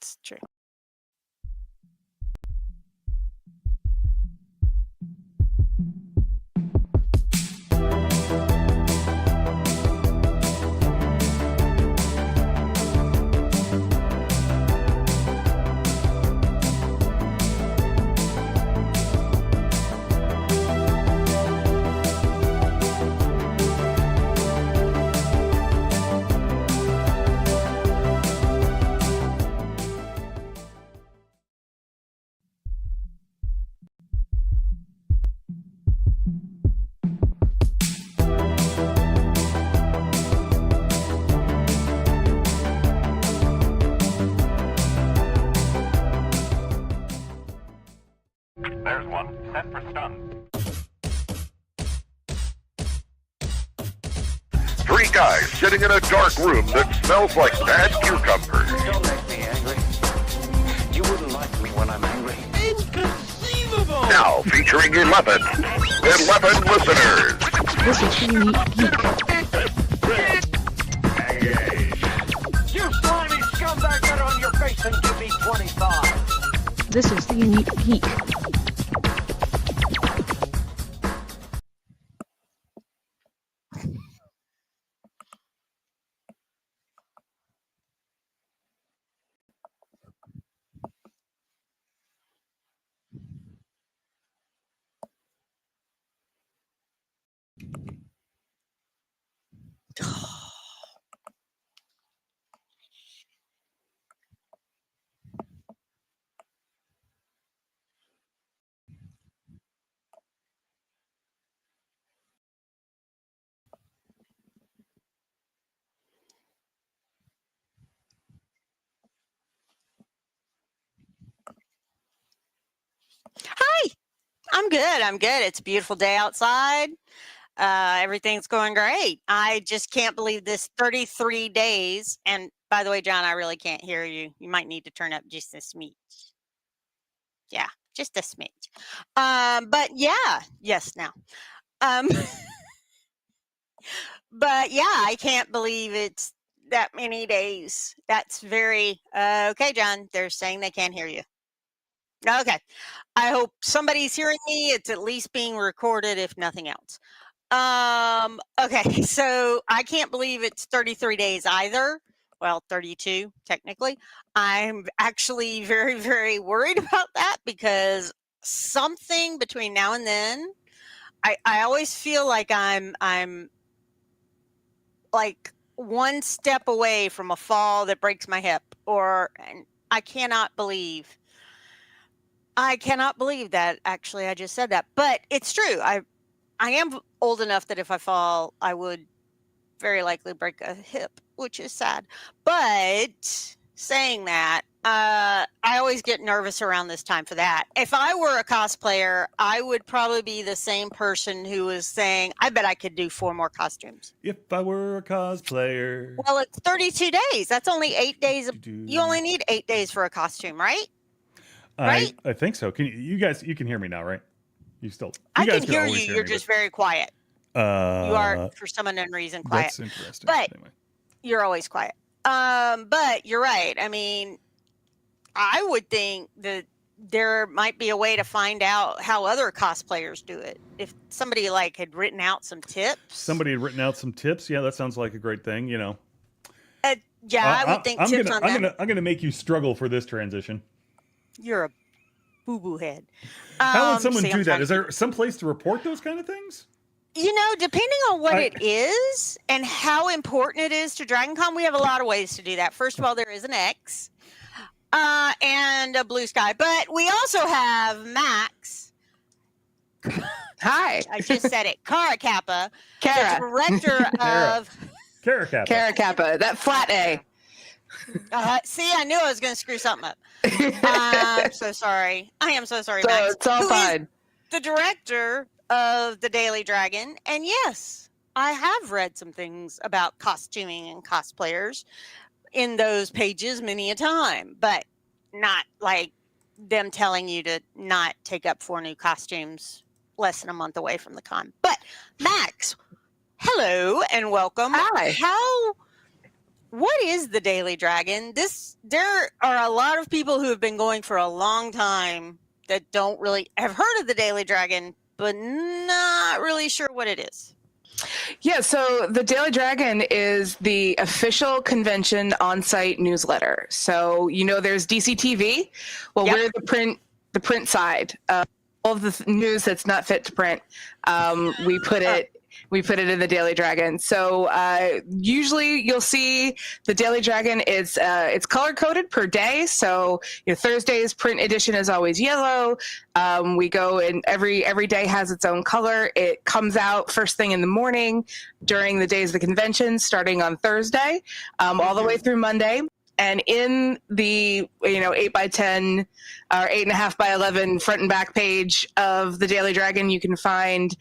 That's true. There's one. Set for stun. 3 guys sitting in a dark room that smells like bad cucumbers. Don't make me angry. You wouldn't like me when I'm angry. Inconceivable! Now featuring 11 listeners. This is the Unique Geek. You slimy scumbag, get on your face and give me 25. This is the Unique Geek. Hi, I'm good. I'm good. It's a beautiful day outside. Everything's going great. I just can't believe this 33 days. And by the way, John, I really can't hear you. You might need to turn up just a smidge. Yeah, just a smidge. But yeah, yes, now. Um, but yeah, I can't believe it's that many days. That's very okay, John. They're saying they can't hear you. Okay. I hope somebody's hearing me. It's at least being recorded, if nothing else. Okay, so I can't believe it's 33 days either. Well, 32 technically. I'm actually very, very worried about that because something between now and then, I always feel like I'm like one step away from a fall that breaks my hip, and I cannot believe that actually I just said that, but it's true. I am old enough that if I fall, I would very likely break a hip, which is sad. But saying that, I always get nervous around this time for that. If I were a cosplayer, I would probably be the same person who was saying, I bet I could do 4 more costumes. If I were a cosplayer. Well, it's 32 days. That's only 8 days. You only need 8 days for a costume, right? Right? I think so. Can you guys? You can hear me now, right? I guys can hear always you. You're me, just very quiet. You are, for some unknown reason, quiet. That's interesting. But anyway. you're always quiet. But you're right. I mean, I would think that there might be a way to find out how other cosplayers do it. If somebody like had written out some tips. Yeah, that sounds like a great thing. You know. Yeah, I would think tips on that. I'm gonna make you struggle for this transition. You're a boo-boo head. How would someone do that? Is there some place to report those kind of things? You know, depending on what it is and how important it is to Dragon Con, we have a lot of ways to do that. First of all, there is an X and a blue sky, but we also have Max. Hi. I just said it. Cara Kappa, Cara. the director of... Cara Kappa. Cara Kappa. That flat A. See, I knew I was going to screw something up. I'm so sorry. I am so sorry, Max. It's all fine. The director of the Daily Dragon, and yes, I have read some things about costuming and cosplayers in those pages many a time, but not like them telling you to not take up 4 new costumes less than a month away from the con. But Max, hello and welcome. Hi. How what is the Daily Dragon? There are a lot of people who have been going for a long time that don't really have heard of the Daily Dragon, but not really sure what it is. Yeah, so the Daily Dragon is the official convention on-site newsletter. So there's DCTV. Well, Yep. we're the print side. All of the news that's not fit to print, we put it in the Daily Dragon. So usually you'll see the Daily Dragon is it's color coded per day. So Thursday's print edition is always yellow. We go and every day has its own color. It comes out first thing in the morning during the days of the convention, starting on Thursday, all the way through Monday. And in the 8x10 or 8.5 by 11 front and back page of the Daily Dragon, you can find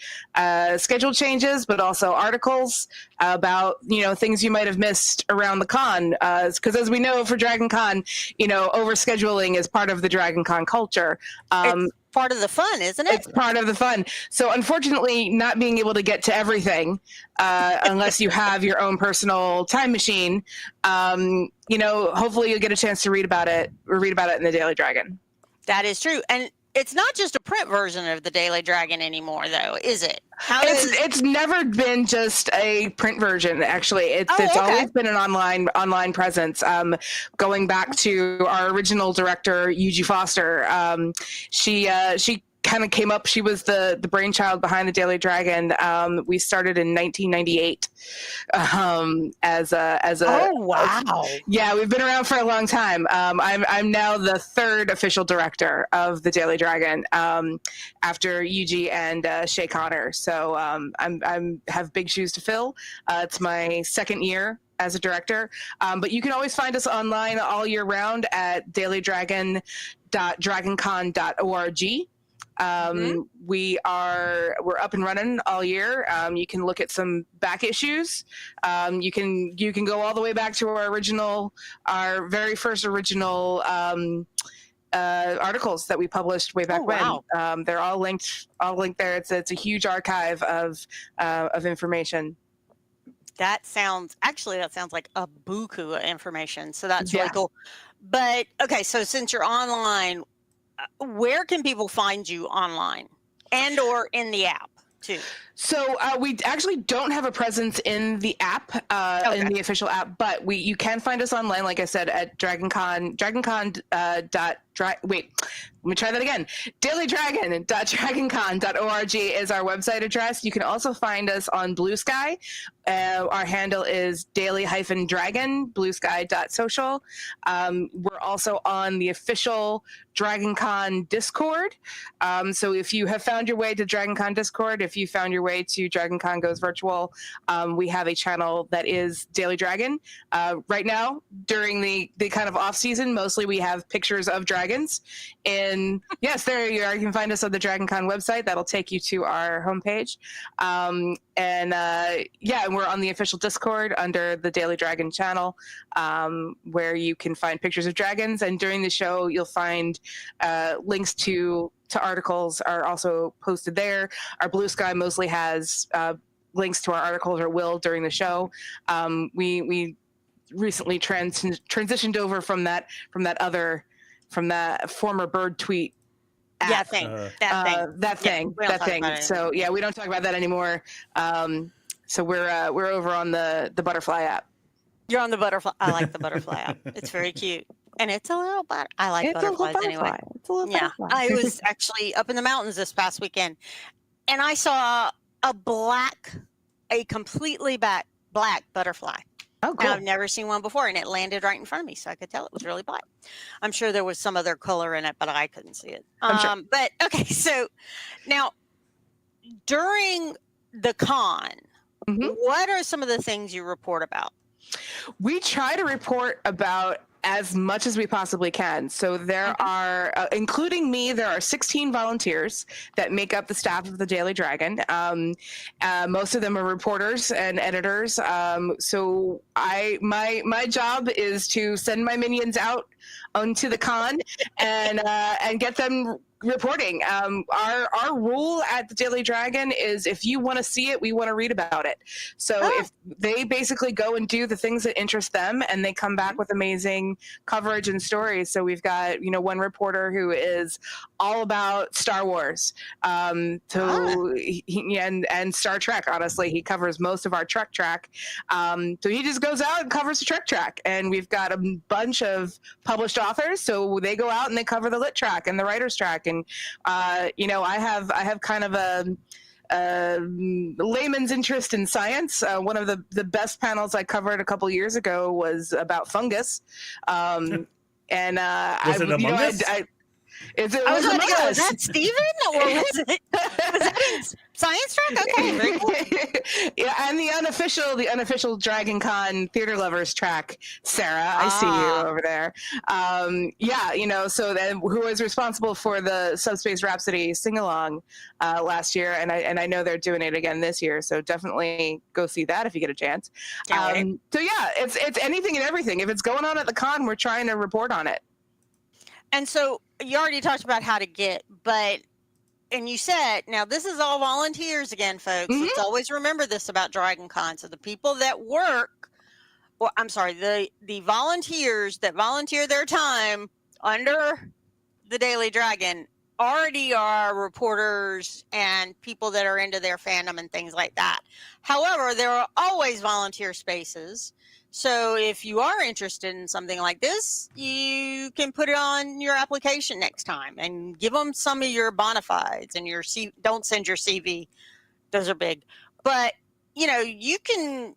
schedule changes, but also articles about things you might have missed around the con. Because as we know, for Dragon Con, overscheduling is part of the Dragon Con culture. It's part of the fun, isn't it? It's part of the fun. So unfortunately, not being able to get to everything, unless you have your own personal time machine, hopefully you'll get a chance to read about it in the Daily Dragon. That is true. And it's not just a print version of the Daily Dragon anymore, though, is it? It's never been just a print version. Actually, it's always been an online presence. Going back to our original director, Yuji Foster, she kind of came up. She was the brainchild behind the Daily Dragon. We started in 1998 as a. Oh wow! Yeah, we've been around for a long time. I'm now the third official director of the Daily Dragon after Yuji and Shay Connor. So I'm have big shoes to fill. It's my second year as a director, but you can always find us online all year round at dailydragon.dragoncon.org. We're up and running all year. You can look at some back issues. You can go all the way back to our very first original articles that we published way back when. They're all linked there. It's a huge archive of information. That sounds like a buku of information. So that's really cool. But okay, so since you're online, where can people find you online and or in the app too? So we actually don't have a presence in the app, in the official app, but you can find us online, like I said, at DragonCon. Wait, let me try that again. dailydragon.dragoncon.org is our website address. You can also find us on Blue Sky. Our handle is daily-dragon, bluesky.social. We're also on the official DragonCon Discord. So if you have found your way to DragonCon Discord, if you found your way to DragonCon Goes Virtual, we have a channel that is Daily Dragon. Right now, during the kind of off season, mostly we have pictures of dragons. And yes, there you are. You can find us on the DragonCon website. That'll take you to our homepage. And we're on the official Discord under the Daily Dragon channel, where you can find pictures of dragons. And during the show, you'll find links to articles are also posted there. Our Blue Sky mostly has links to our articles, or will during the show. We recently transitioned over from that former bird tweet app. That thing. So yeah, we don't talk about that anymore. So we're over on the butterfly app. You're on the butterfly. I like the butterfly app. It's very cute. And it's a little I like butterflies anyway. It's a little butterfly. I was actually up in the mountains this past weekend, and I saw a completely black butterfly. Oh, cool. And I've never seen one before, and it landed right in front of me, so I could tell it was really black. I'm sure there was some other color in it, but I couldn't see it. Sure. But okay, so now during the con, what are some of the things you report about? We try to report about as much as we possibly can. So there are, including me, there are 16 volunteers that make up the staff of the Daily Dragon. Most of them are reporters and editors. So my job is to send my minions out onto the con and get them reporting. Our rule at the Daily Dragon is if you want to see it, we want to read about it. So if they basically go and do the things that interest them, and they come back with amazing coverage and stories. So we've got one reporter who is all about Star Wars, and Star Trek. Honestly, he covers most of our Trek track. So he just goes out and covers the Trek track, and we've got a bunch of published authors. So they go out and they cover the lit track and the writer's track. And I have kind of a layman's interest in science. One of the best panels I covered a couple years ago was about fungus. And was it Among Us? I was going to go, is that Steven? Or was that in Science Track? Okay, very cool. Yeah, and the unofficial Dragon Con Theater Lovers track, Sarah, I see you over there. So then who was responsible for the Subspace Rhapsody sing-along last year, and I know they're doing it again this year, so definitely go see that if you get a chance. So yeah, it's anything and everything. If it's going on at the con, we're trying to report on it. And so you already talked about how to get, and you said, now this is all volunteers again, folks. Mm-hmm. Let's always remember this about Dragon Con. So the people that work, the volunteers that volunteer their time under the Daily Dragon already are reporters and people that are into their fandom and things like that. However, there are always volunteer spaces. So if you are interested in something like this, you can put it on your application next time and give them some of your bona fides and don't send your CV. Those are big. But, you can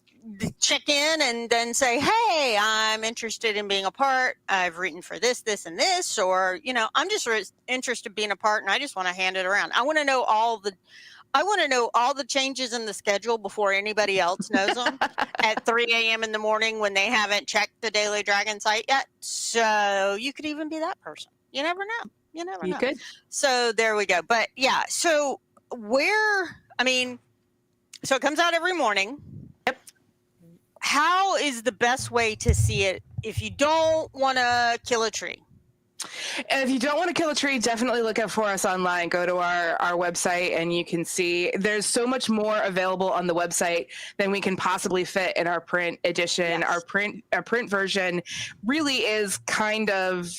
check in and then say, hey, I'm interested in being a part. I've written for this, this, and this, or, I'm just interested in being a part and I just want to hand it around. I want to know all the changes in the schedule before anybody else knows them at 3 a.m. in the morning when they haven't checked the Daily Dragon site yet. So you could even be that person. You never know. You know. Could. So there we go. But yeah, so so it comes out every morning. Yep. How is the best way to see it if you don't want to kill a tree? And if you don't want to kill a tree, definitely look out for us online. Go to our website and you can see there's so much more available on the website than we can possibly fit in our print edition. Yes. Our print version really is kind of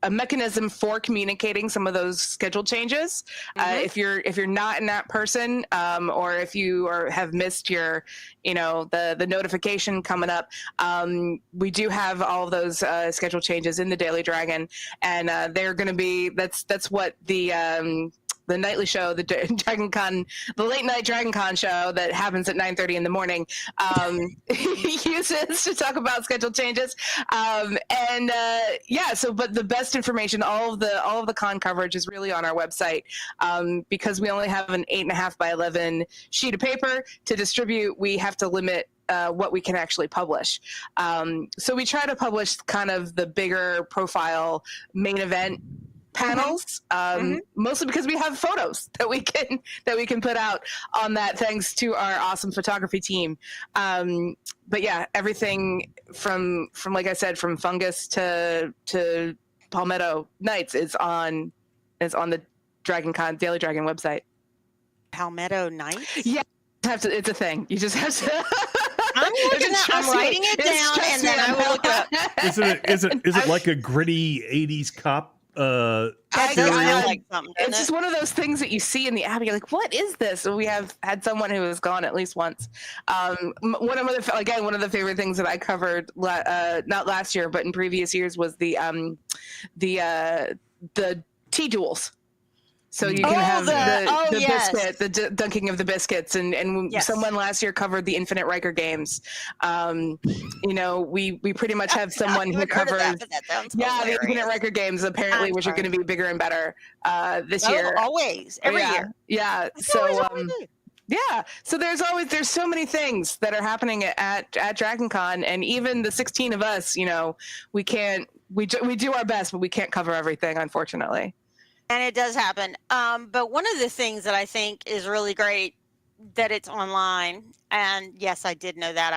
a mechanism for communicating some of those schedule changes. Mm-hmm. If you're not in that person, or if you have missed your, the notification coming up, we do have all of those schedule changes in the Daily Dragon, and they're going to be that's what the nightly show, the Dragon Con, the late night Dragon Con show that happens at 9:30 in the morning, uses to talk about schedule changes. But the best information, all of the con coverage is really on our website, because we only have an 8.5 by 11 sheet of paper to distribute. We have to limit what we can actually publish. So we try to publish kind of the bigger profile main event panels, mostly because we have photos that we can put out on that, thanks to our awesome photography team. But yeah, everything from like I said, from fungus to Palmetto Nights is on the Dragon Con Daily Dragon website. Palmetto Nights? Yeah, it's a thing. You just have to. I'm writing it down, and then I will look it up. Is it like a gritty 80s cop? It's just one of those things that you see in the app. You're like, what is this? So we have had someone who has gone at least once. One of the favorite things that I covered, not last year, but in previous years, was the tea duels. So you can have the biscuit, the dunking of the biscuits, and yes. Someone last year covered the Infinite Riker games. We pretty much have someone who covers the Infinite Riker games apparently, which are going to be bigger and better this year. Always, every year. Yeah. So there's so many things that are happening at Dragon Con, and even the 16 of us, we do our best, but we can't cover everything, unfortunately. And it does happen. But one of the things that I think is really great that it's online, and yes, I did know that.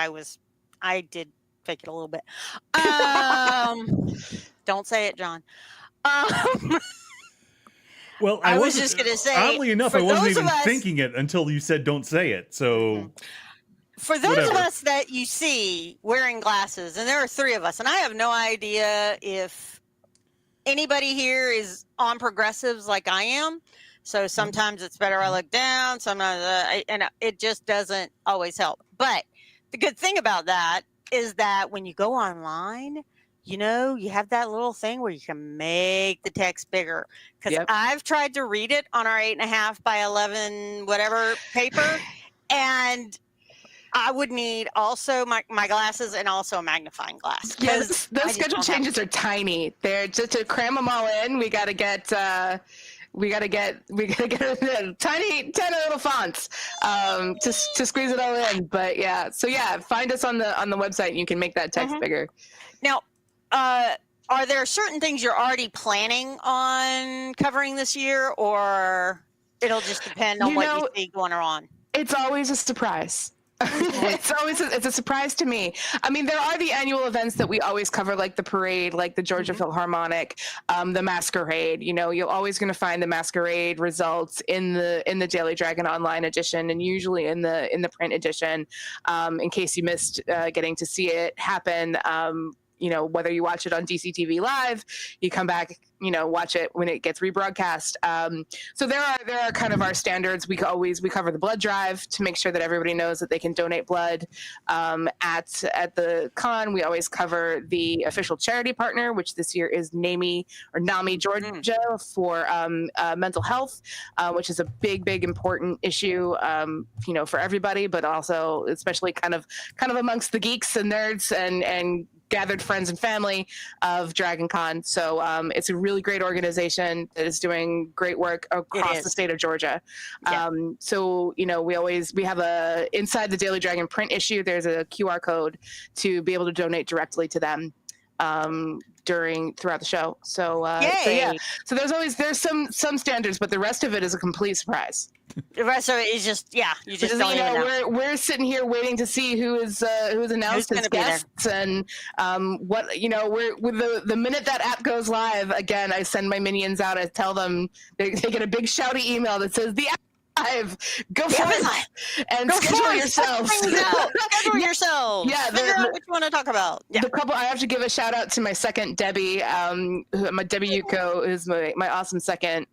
I did fake it a little bit. Don't say it, John. Well, I was just going to say, oddly enough, I wasn't even thinking it until you said don't say it. So for those of us that you see wearing glasses, and there are 3 of us, and I have no idea if anybody here is on progressives like I am. So sometimes it's better I look down, sometimes and it just doesn't always help. But the good thing about that is that when you go online, you know, you have that little thing where you can make the text bigger. Because I've tried to read it on our 8.5 by 11 whatever paper, and I would need also my glasses and also a magnifying glass. Yeah, those schedule changes are tiny. They're just to cram them all in. We gotta get a tiny little fonts to squeeze it all in. But yeah, so yeah, find us on the website and you can make that text bigger. Now, are there certain things you're already planning on covering this year, or it'll just depend on what you see going on? It's always a surprise. It's a surprise to me. I mean, there are the annual events that we always cover, like the parade, like the Georgia Philharmonic, the masquerade. You know, you're always going to find the masquerade results in the Daily Dragon online edition, and usually in the print edition. In case you missed getting to see it happen. You know, whether you watch it on DCTV Live, you come back, you know, watch it when it gets rebroadcast. So there are kind of our standards. We cover the blood drive to make sure that everybody knows that they can donate blood at the con. We always cover the official charity partner, which this year is NAMI Georgia for mental health, which is a big important issue, you know, for everybody, but also especially kind of amongst the geeks and nerds and gathered friends and family of Dragon Con. So it's a really great organization that is doing great work across the state of Georgia. So, you know, we have inside the Daily Dragon print issue, there's a QR code to be able to donate directly to them throughout the show. So so there's some standards, but the rest of it is a complete surprise. The rest of it is just you just don't even know. We're sitting here waiting to see who's announced as guests, and what, you know, with the minute that app goes live again, I send my minions out. I tell them they get a big shouty email that says the app live. Go for it and schedule yourselves. Schedule yourselves. Yeah, figure out what you want to talk about. Yeah. The couple. I have to give a shout out to my second Debbie. My Debbie Yuko is my awesome second.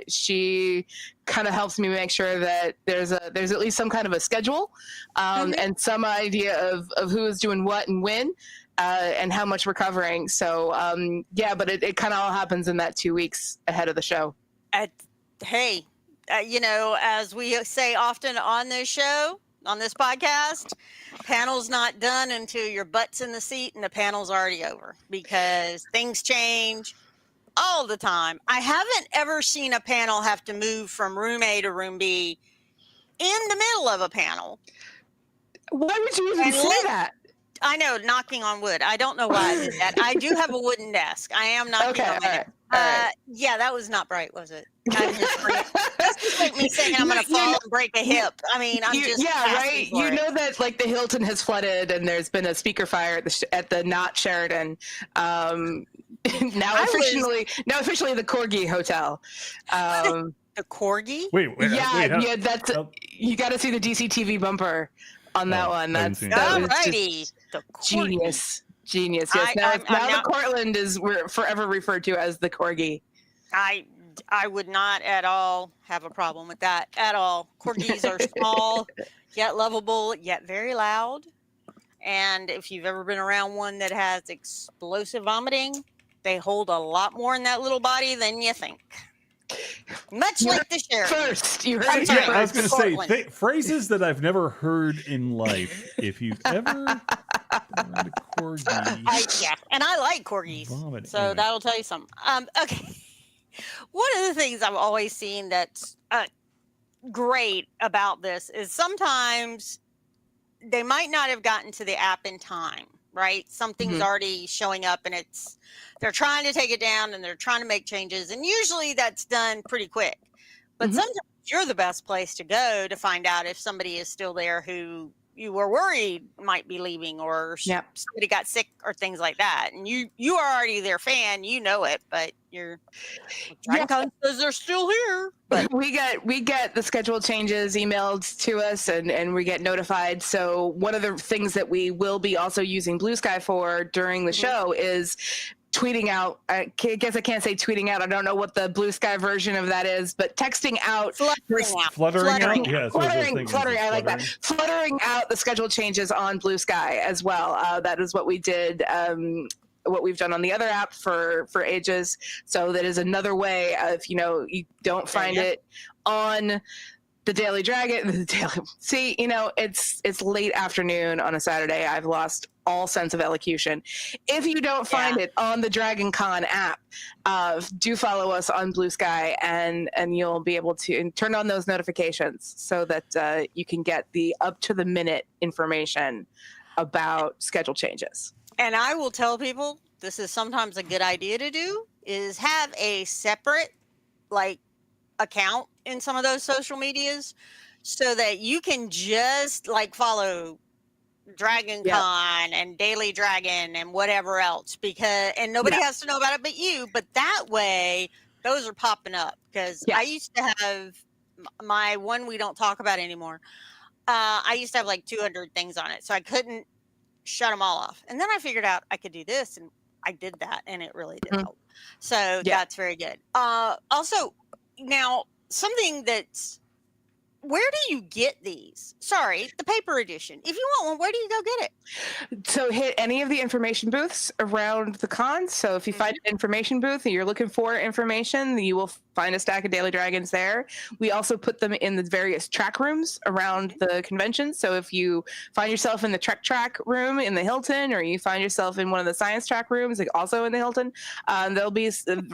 She kind of helps me make sure that there's at least some kind of a schedule and some idea of who is doing what and when. And how much we're covering. So but it kind of all happens in that 2 weeks ahead of the show. Hey. You know, as we say often on this show, on this podcast, panel's not done until your butt's in the seat and the panel's already over, because things change all the time. I haven't ever seen a panel have to move from room A to room B in the middle of a panel. Why would you even say that? I know, knocking on wood. I don't know why I did that. I do have a wooden desk. I am knocking on it. Yeah, that was not bright, was it? That's just like me saying I'm going to fall and break a hip. I mean, I'm just right. You know that like the Hilton has flooded and there's been a speaker fire at the Not Sheraton. Now officially the Corgi Hotel. The Corgi? Wait, that's you got to see the DCTV bumper on that one. That was just genius. Yes. Now the Cortland we're forever referred to as the Corgi. I would not at all have a problem with that at all. Corgis are small, yet lovable, yet very loud. And if you've ever been around one that has explosive vomiting, they hold a lot more in that little body than you think. Much like the sheriff. First, you heard I was going to say phrases that I've never heard in life. If you've ever around a corgi, and I like corgis, so that'll tell you something. Okay, one of the things I've always seen that's great about this is sometimes they might not have gotten to the app in time. Right? Something's already showing up and they're trying to take it down and they're trying to make changes. And usually that's done pretty quick. But sometimes you're the best place to go to find out if somebody is still there who you were worried might be leaving, or Yep. somebody got sick or things like that. And you are already their fan, you know it, but DragonCon says they're still here. But we get the schedule changes emailed to us, and we get notified. So one of the things that we will be also using Blue Sky for during the show is tweeting out. I guess I can't say tweeting out. I don't know what the Blue Sky version of that is, but texting out, Fluttering out. Yeah, fluttering. I like that. Fluttering out the schedule changes on Blue Sky as well. That is what we did. What we've done on the other app for ages. So that is another way of, you don't find it on the Daily Dragon. See, it's late afternoon on a Saturday. I've lost all sense of elocution. If you don't find it on the Dragon Con app, do follow us on Blue Sky, and you'll be able to turn on those notifications so that you can get the up to the minute information about schedule changes. And I will tell people, this is sometimes a good idea to do, is have a separate account in some of those social medias so that you can just follow DragonCon and Daily Dragon and whatever else, and nobody has to know about it but you. But that way those are popping up, because I used to have my one we don't talk about anymore. I used to have 200 things on it, so I couldn't shut them all off. And then I figured out I could do this, and I did that, and it really did help. So that's very good. Also, now something that's, where do you get these? Sorry, the paper edition. If you want one, where do you go get it? So hit any of the information booths around the con. So if you find an information booth and you're looking for information, you will find a stack of Daily Dragons there. We also put them in the various track rooms around the convention. So if you find yourself in the Trek track room in the Hilton, or you find yourself in one of the science track rooms, also in the Hilton, there'll be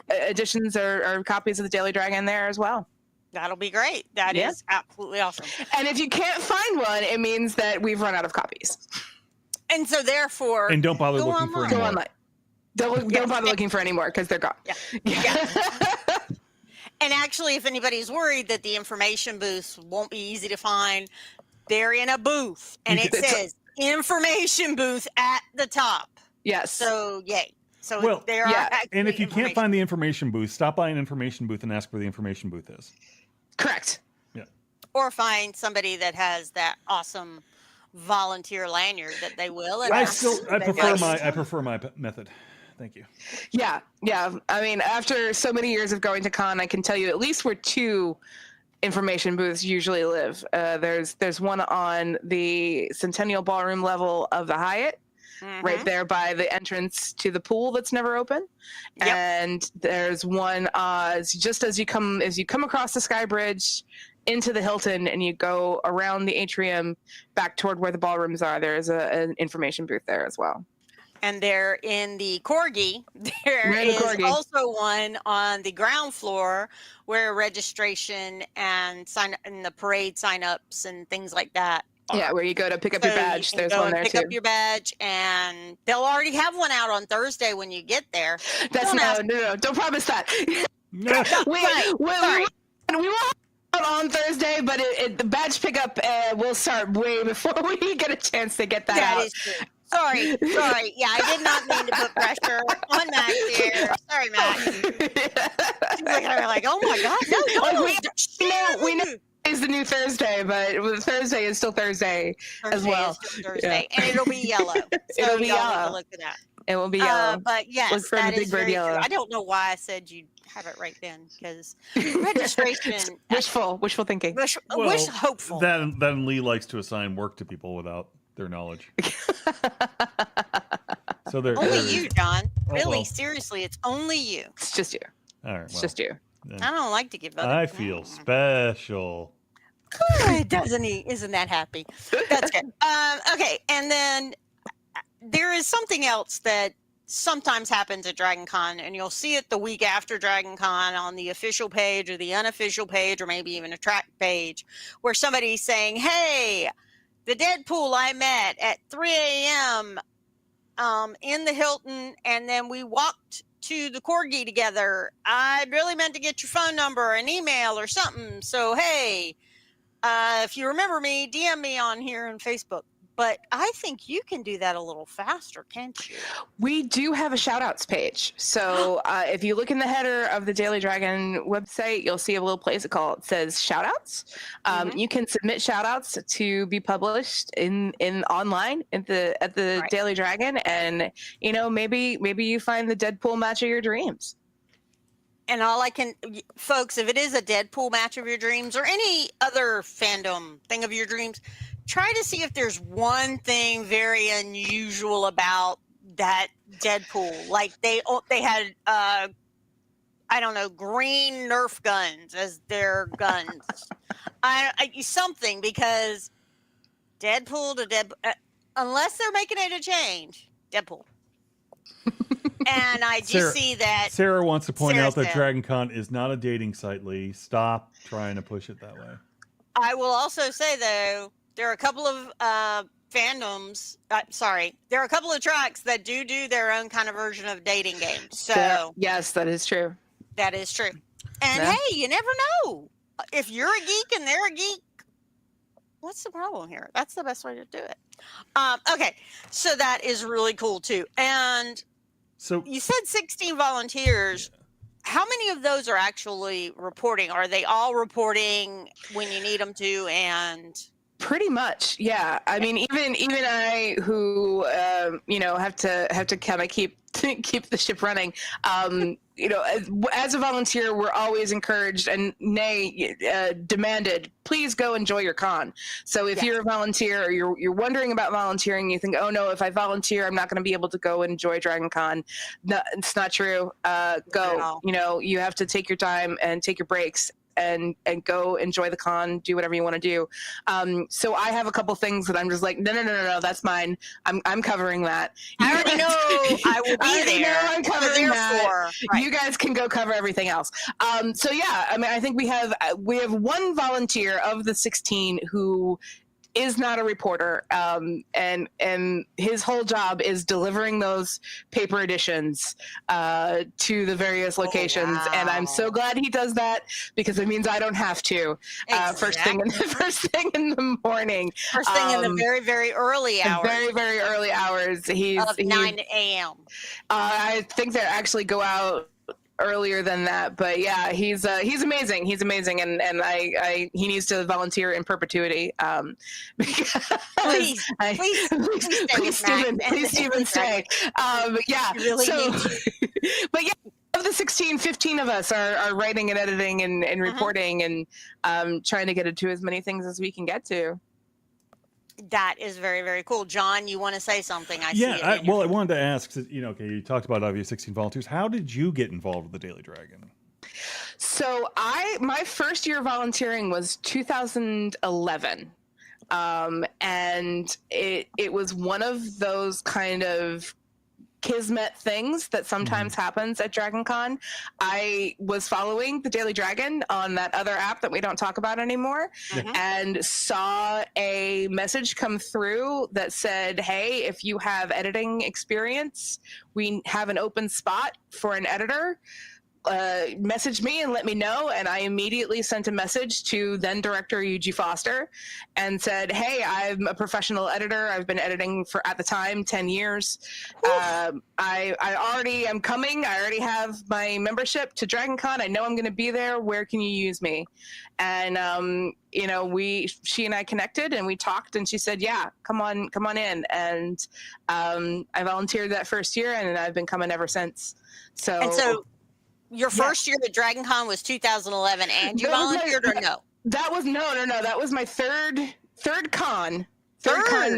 editions or copies of the Daily Dragon there as well. That'll be great. That is absolutely awesome. And if you can't find one, it means that we've run out of copies. And so therefore, and don't bother looking for any Go more. online. Don't bother looking for any more, because they're gone. And actually, if anybody's worried that the information booths won't be easy to find, they're in a booth, and it says information booth at the top. Yes. So yay. So there are and if you can't find the information booth, stop by an information booth and ask where the information booth is. Correct. Yeah. Or find somebody that has that awesome volunteer lanyard that they will. And I prefer my method. Thank you. Yeah. I mean, after so many years of going to con, I can tell you at least where two information booths usually live. There's one on the Centennial Ballroom level of the Hyatt. Right there by the entrance to the pool that's never open. And there's one just as you come across the Sky Bridge into the Hilton, and you go around the atrium back toward where the ballrooms are, there's an information booth there as well. And they're in the Corgi. There is also one on the ground floor where registration and the parade signups and things like that. Yeah, where you go to pick up your badge. There's one there too. Pick up your badge, and they'll already have one out on Thursday when you get there. That's no. Don't promise that. No. We will have it on Thursday, but the badge pickup will start way before we get a chance to get that out. That is true. Sorry. Yeah, I did not mean to put pressure on Matt here. Sorry, Matt. She's looking at me like, oh my God, no. We know is the new Thursday, but Thursday is still Thursday as well. Is still Thursday, and it'll be yellow. So it'll be yellow. Look at that. It will be yellow. But yes, look for that the is big bird very yellow. true. I don't know why I said you'd have it right then, because registration. wishful thinking. Wish hopeful. Then Lee likes to assign work to people without their knowledge. So only you, John. Oh, really, seriously, it's only you. It's just you. All right, it's just you. I don't like to give other. I feel special. Good, doesn't he? Isn't that happy? That's good. Okay, and then there is something else that sometimes happens at DragonCon, and you'll see it the week after DragonCon on the official page or the unofficial page, or maybe even a track page, where somebody's saying, "Hey, the Deadpool I met at 3 a.m. In the Hilton, and then we walked to the Corgi together. I really meant to get your phone number, an email, or something. So hey." if you remember me, DM me on here on Facebook. But I think you can do that a little faster, can't you? We do have a shout outs page. So if you look in the header of the Daily Dragon website, you'll see a little place it says shout outs. You can submit shout outs to be published in online at the Right. Daily Dragon. And, you know, maybe you find the Deadpool match of your dreams. And folks, if it is a Deadpool match of your dreams or any other fandom thing of your dreams, try to see if there's one thing very unusual about that Deadpool. Like they had, I don't know, green Nerf guns as their guns. Something, because Deadpool to Deadpool, unless they're making it a change, Deadpool. And I just see that Sarah wants to point Sarah out that said- Dragon Con is not a dating site, Lee. Stop trying to push it that way. I will also say, though, there are a couple of fandoms. There are a couple of tracks that do their own kind of version of dating games. So yes, that is true. that is true. And Yeah. hey, you never know. If you're a geek and they're a geek, what's the problem here? That's the best way to do it. Okay, so that is really cool too. And So you said 16 volunteers. How many of those are actually reporting? Are they all reporting when you need them to? And Pretty much, yeah. I mean, even I, who have to kind of keep the ship running. As a volunteer, we're always encouraged and demanded. Please go enjoy your con. So if you're a volunteer or you're wondering about volunteering, you think, oh no, if I volunteer, I'm not going to be able to go enjoy Dragon Con. No, it's not true. Go. You have to take your time and take your breaks. And go enjoy the con, do whatever you want to do. So I have a couple things that I'm just like, no, that's mine. I'm covering that. I already know I will be there. I'm covering that. Right. You guys can go cover everything else. So yeah, I mean, I think we have one volunteer of the 16 who is not a reporter, and his whole job is delivering those paper editions to the various locations. Wow. And I'm so glad he does that, because it means I don't have to. First thing in the morning. First thing in the very, very early hours. Very, very early hours. He's of 9 a.m. I think they actually go out earlier than that, but yeah, he's amazing. He's amazing, and he needs to volunteer in perpetuity. Please Stephen, stay. Yeah. Really So, but yeah. Of the 16, 15 of us are writing and editing and reporting and trying to get into as many things as we can get to. That is very, very cool. John, you want to say something? I wanted to ask, you talked about obviously 16 volunteers. How did you get involved with the Daily Dragon? So my first year volunteering was 2011. And it was one of those kind of kismet things that sometimes happens at Dragon Con. I was following the Daily Dragon on that other app that we don't talk about anymore, and saw a message come through that said, hey, if you have editing experience, we have an open spot for an editor. Message me and let me know. And I immediately sent a message to then director UG Foster and said, hey, I'm a professional editor. I've been editing for, at the time, 10 years. I already am coming. I already have my membership to Dragon Con. I know I'm going to be there. Where can you use me? And, she and I connected and we talked, and she said, yeah, come on in. And I volunteered that first year, and I've been coming ever since. So your first year at Dragon Con was 2011, and you volunteered or no? That was no. That was my third con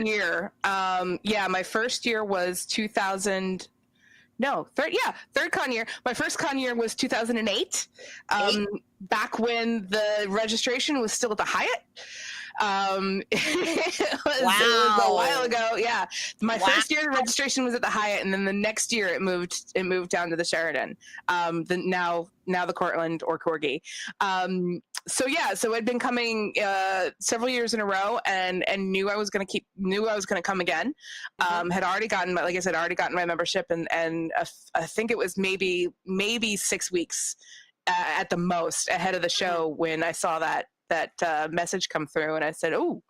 year. My first year was 2000. No, third con year. My first con year was 2008. Back when the registration was still at the Hyatt. It was a while ago. Yeah. My first year the registration was at the Hyatt, and then the next year it moved down to the Sheraton. Now the Cortland or Corgi. So I'd been coming several years in a row, and knew I was going to come again. Had already gotten my membership, and I think it was maybe 6 weeks at the most ahead of the show when I saw that that message come through, and I said, "Oh,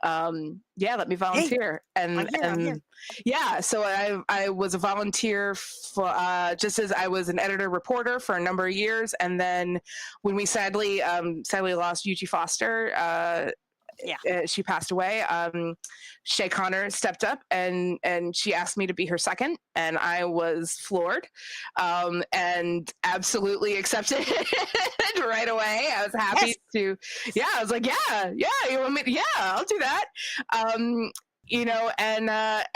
yeah, let me volunteer." I'm here. Yeah, so I was a volunteer for just as I was an editor reporter for a number of years, and then when we sadly lost Eugenie Foster, she passed away. Shay Connor stepped up and she asked me to be her second, and I was floored, and absolutely accepted it right away. I was happy to. Yeah, I was like, yeah, you want me? Yeah, I'll do that.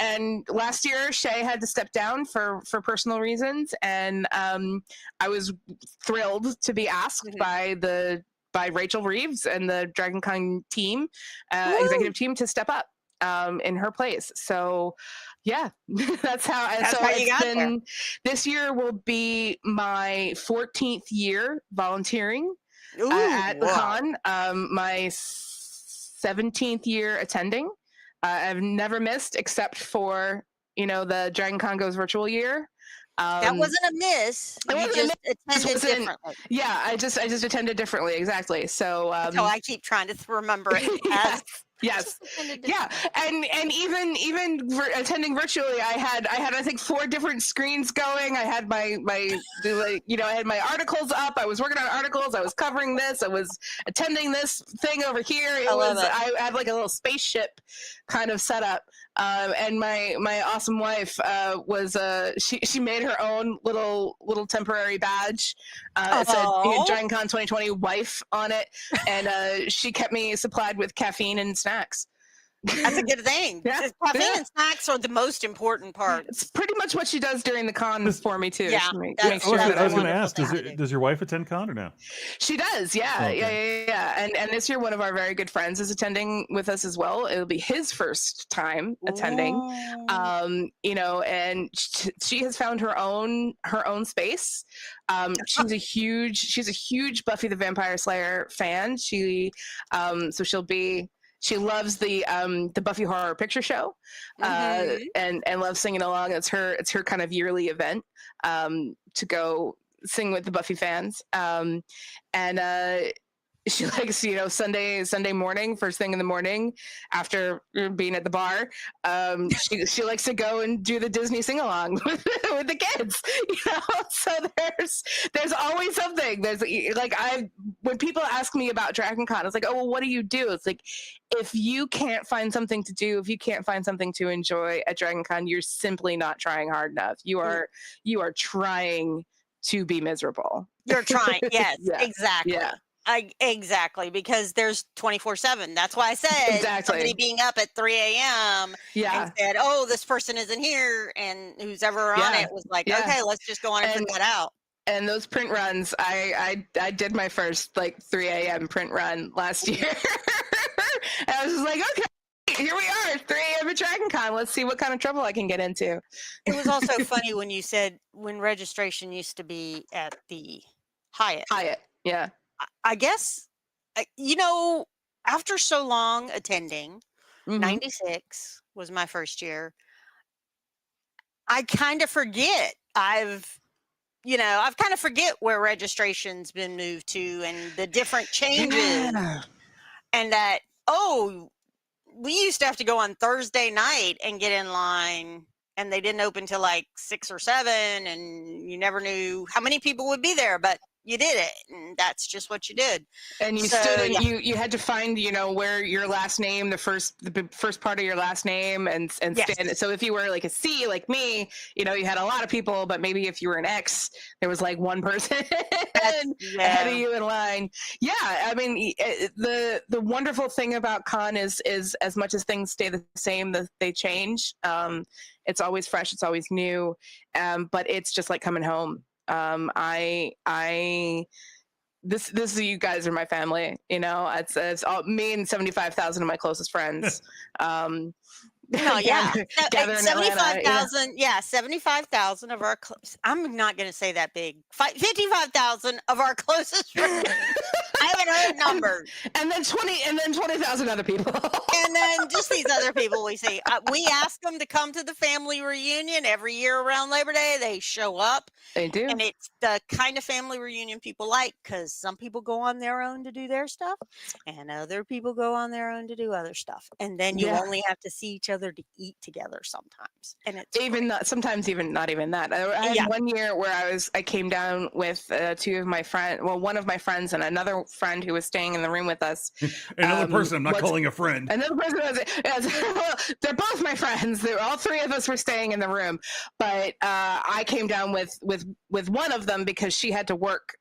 And last year Shay had to step down for personal reasons, and I was thrilled to be asked by Rachel Reeves and the DragonCon team, executive team, to step up in her place. So yeah, that's how you got there. This year will be my 14th year volunteering Ooh, at the wow. con, my 17th year attending. I've never missed except for, the DragonCon Goes virtual year. That wasn't a miss. You just attended differently. Yeah, I just attended differently. Exactly. So so I keep trying to remember it as yes. Yeah, and even attending virtually, I had I think 4 different screens going. I had my I had my articles up. I was working on articles. I was covering this. I was attending this thing over here. I had like a little spaceship kind of setup. And my awesome wife was she made her own little temporary badge. It said DragonCon 2020 wife on it, and she kept me supplied with caffeine and snacks. That's a good thing. Caffeine and snacks are the most important part. It's pretty much what she does during the con for me too. Yeah, I was going to ask, does your wife attend con or no? She does. Yeah, yeah. And this year, one of our very good friends is attending with us as well. It'll be his first time attending. And she has found her own space. She's a huge Buffy the Vampire Slayer fan. She loves the Buffy Horror Picture Show, and loves singing along. It's her kind of yearly event to go sing with the Buffy fans. She likes, Sunday morning, first thing in the morning after being at the bar, she likes to go and do the Disney sing along with the kids, so there's always something. There's like, when people ask me about DragonCon, it's like, oh, well, what do you do? It's like, if you can't find something to do, if you can't find something to enjoy at DragonCon, you're simply not trying hard enough. You are trying to be miserable. You're trying. Yes, Yeah. exactly. Yeah. Exactly, because there's 24/7. That's why I said somebody being up at 3 a.m. and said, "Oh, this person isn't here," and who's ever on it was like, "Okay, let's just go on and print that out." And those print runs, I did my first 3 a.m. print run last year. And I was just like, okay, here we are, 3 a.m. at DragonCon. Let's see what kind of trouble I can get into. It was also funny when you said when registration used to be at the Hyatt. Yeah. I guess, after so long attending, 96 was my first year, I kind of forget. I've kind of forget where registration's been moved to and the different changes. Yeah. And that, we used to have to go on Thursday night and get in line, and they didn't open till 6 or 7, and you never knew how many people would be there, but you did it, and that's just what you did. And you stood and you had to find, where your last name, the first part of your last name, and stand. So if you were like a C, like me, you had a lot of people, but maybe if you were an X, there was one person ahead of you in line. Yeah, I mean, the wonderful thing about con is as much as things stay the same, that they change. It's always fresh, it's always new, but it's just like coming home. This you guys are my family, it's all me and 75,000 of my closest friends. No, yeah, 75,000. Yeah, 75,000 of our. I'm not going to say that big. 55,000 of our closest friends. I haven't heard numbers. And then 20,000 other people. And then just these other people we see. We ask them to come to the family reunion every year around Labor Day. They show up. They do. And it's the kind of family reunion people like, because some people go on their own to do their stuff and other people go on their own to do other stuff. And then you only have to see each other to eat together sometimes. And it's sometimes not even that. I had 1 year where I came down with two of my friends, well, one of my friends and another friend who was staying in the room with us. Another person I'm not calling a friend. Another person well, they're both my friends. All three of us were staying in the room, but I came down with one of them because she had to work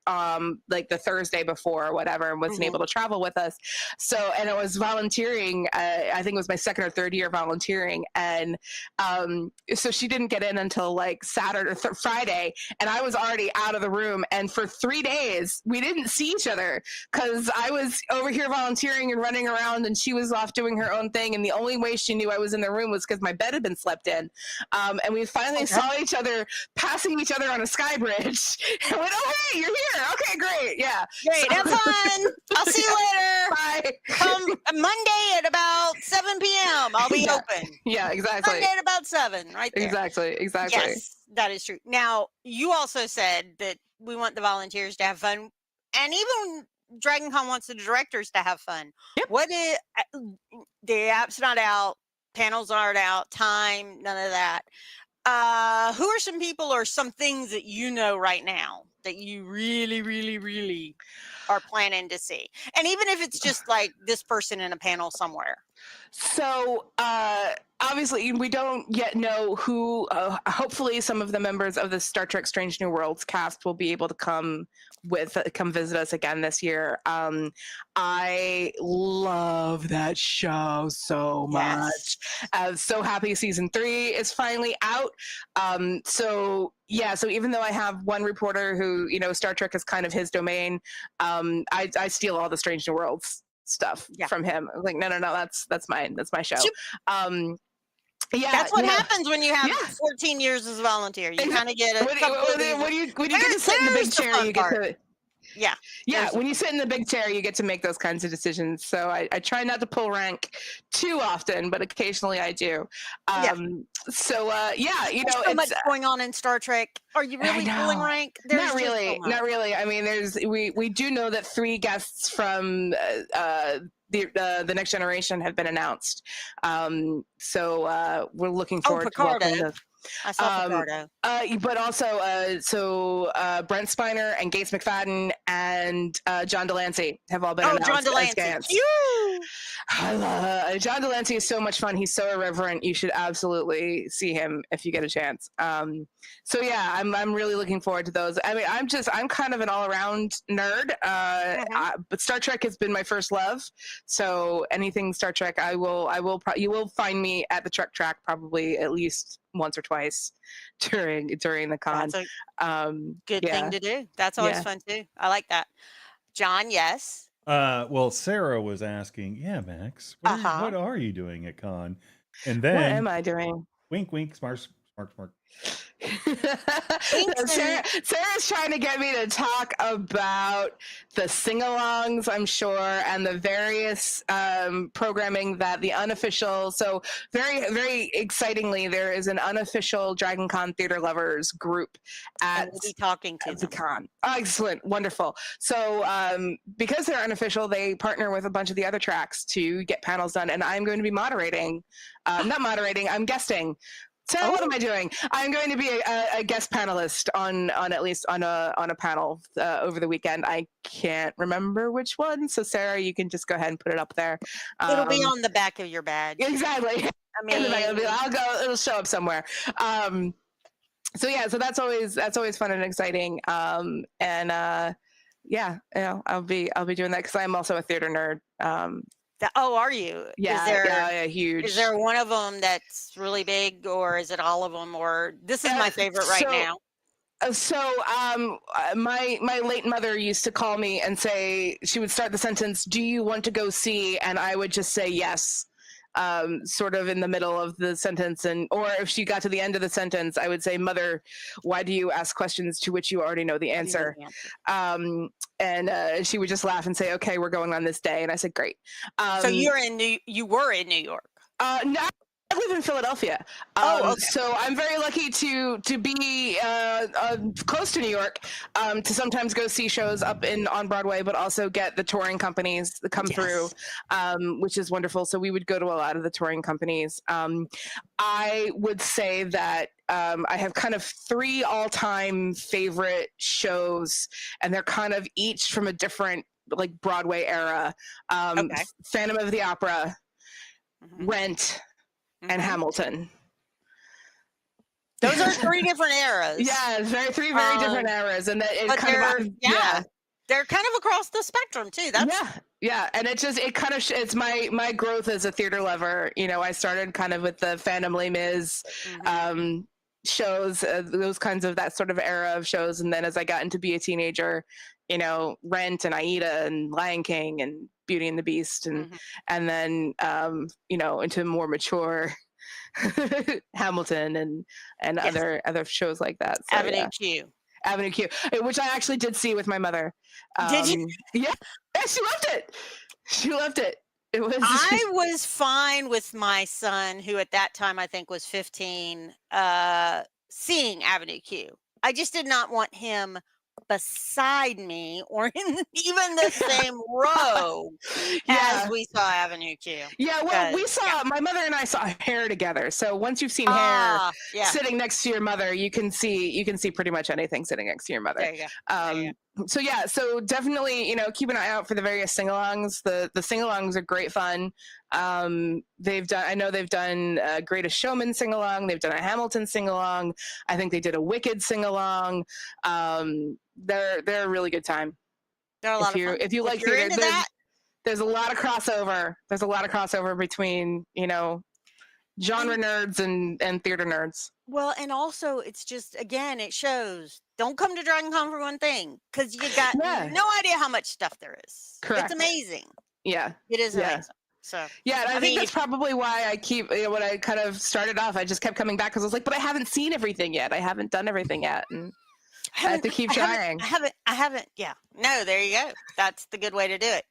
like the Thursday before or whatever and wasn't able to travel with us. So, and it was volunteering. I think it was my second or third year volunteering, and so she didn't get in until like Saturday, Friday, and I was already out of the room. And for 3 days, we didn't see each other because I was over here volunteering and running around, and she was off doing her own thing. And the only way she knew I was in the room was because my bed had been slept in. And we finally saw each other passing each other on a sky bridge. And went, oh, hey, you're here. Okay, great. Yeah. Great. Have fun. I'll see you later. Bye. Come Monday at about 7 p.m. I'll be open. Yeah, exactly. Monday at about 7, right there. Exactly. Yes, that is true. Now, you also said that we want the volunteers to have fun, and even DragonCon wants the directors to have fun. Yep. What is the app's not out, panels aren't out, time, none of that. Who are some people or some things that you know right now that you really, really, really are planning to see? And even if it's just like this person in a panel somewhere. So obviously we don't yet know who, hopefully some of the members of the Star Trek Strange New Worlds cast will be able to come visit us again this year. I love that show so much. So happy season 3 is finally out. So even though I have one reporter who, Star Trek is kind of his domain, I steal all the Strange New Worlds stuff from him. I was like, no, that's mine. That's my show. That's what happens when you have 14 years as a volunteer. You kind of get a when you get to sit in the big chair, you get to Yeah. When you sit in the big chair, you get to make those kinds of decisions. So I try not to pull rank too often, but occasionally I do. There's so much going on in Star Trek. Are you really pulling rank? Not really. I mean, we do know that 3 guests from the Next Generation have been announced. So we're looking forward to welcoming those. I saw Picardo. But also, Brent Spiner and Gates McFadden and John Delancey have all been announced. John Delancey. John Delancey is so much fun. He's so irreverent. You should absolutely see him if you get a chance. I'm really looking forward to those. I mean, I'm kind of an all-around nerd. But Star Trek has been my first love. So anything Star Trek, you will find me at the Trek track probably at least once or twice during the con. That's a good thing to do. That's always fun too. I like that. John, yes. Well, Sarah was asking, Max, what are you doing at con? And then what am I doing? Wink, wink, smart. Sarah's trying to get me to talk about the sing-alongs, I'm sure, and the various programming that the unofficial. So very, very excitingly, there is an unofficial DragonCon Theater Lovers group at we'll be talking to the con. Oh, excellent, wonderful. So because they're unofficial, they partner with a bunch of the other tracks to get panels done, and I'm going to be moderating. Not moderating, I'm guesting. So what am I doing? I'm going to be a guest panelist on at least on a panel over the weekend. I can't remember which one, so Sarah, you can just go ahead and put it up there. It'll be on the back of your badge. Exactly. I mean, it'll show up somewhere. So that's always fun and exciting. I'll be doing that because I'm also a theater nerd. Are you? Yeah, huge. Is there one of them that's really big, or is it all of them? Or this is my favorite right now. My late mother used to call me and say, she would start the sentence, "Do you want to go see?" And I would just say yes. sort of in the middle of the sentence, or if she got to the end of the sentence, I would say, "Mother, why do you ask questions to which you already know the answer?" And she would just laugh and say, "Okay, we're going on this day." And I said, "Great." So you were in New York. No, I live in Philadelphia. Okay. So I'm very lucky to be close to New York, to sometimes go see shows on Broadway, but also get the touring companies that come through, which is wonderful. So we would go to a lot of the touring companies. I would say that I have kind of 3 all-time favorite shows, and they're kind of each from a different like Broadway era. Phantom of the Opera, Rent, and Hamilton. Those are 3 different eras. Yeah, three very different eras, and that it kind of they're kind of across the spectrum too. That's and it's my growth as a theater lover. You know, I started kind of with the Phantom, Les Mis shows, those kinds of that sort of era of shows, and then as I got into be a teenager, you know, Rent and Aida and Lion King and Beauty and the Beast, and then you know, into more mature Hamilton and other shows like that. So, Avenue Q, which I actually did see with my mother. Did you? Yeah, she loved it. She loved it. It was. I was fine with my son, who at that time I think was 15, seeing Avenue Q. I just did not want him beside me or in even the same row as we saw Avenue Q. Yeah, well, my mother and I saw Hair together. So once you've seen Hair sitting next to your mother, you can see pretty much anything sitting next to your mother. There you go. So definitely, you know, keep an eye out for the various sing-alongs. The sing-alongs are great fun. I know they've done a Greatest Showman sing-along. They've done a Hamilton sing-along. I think they did a Wicked sing-along. They're a really good time. They're a lot of fun. If you like theater, there's a lot of crossover. There's a lot of crossover between, you know, genre nerds and theater nerds. Well, and also it's just, again, it shows, don't come to Dragon Con for one thing, because you got no idea how much stuff there is. Correct. It's amazing. Yeah. It is amazing. So yeah, and I think that's probably why I keep, you know, when I kind of started off, I just kept coming back because I was like, but I haven't seen everything yet. I haven't done everything yet. And I have to keep trying. I haven't. Yeah. No, there you go. That's the good way to do it.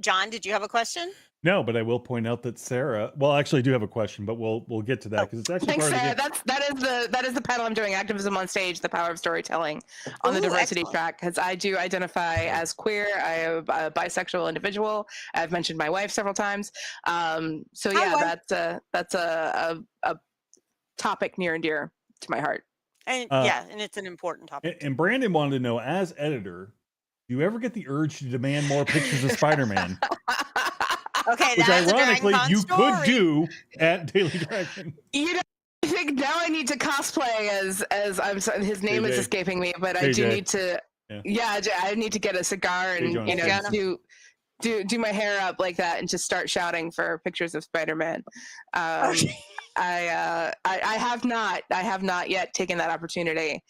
John, did you have a question? No, but I will point out that Sarah. Well, actually, I do have a question, but we'll get to that because it's actually. Thanks, Sarah. That is the panel I'm doing. Activism on Stage: The Power of Storytelling on the diversity track. Because I do identify as queer. I am a bisexual individual. I've mentioned my wife several times. So yeah, that's a topic near and dear to my heart. And and it's an important topic. And Brandon wanted to know, as editor, do you ever get the urge to demand more pictures of Spider-Man? Okay, which that's ironically a you story. Could do at Daily Dragon. You know, I think now I need to cosplay as his name is escaping me, but I do need to. Yeah, I need to get a cigar and you know do my hair up like that and just start shouting for pictures of Spider-Man. I have not yet taken that opportunity.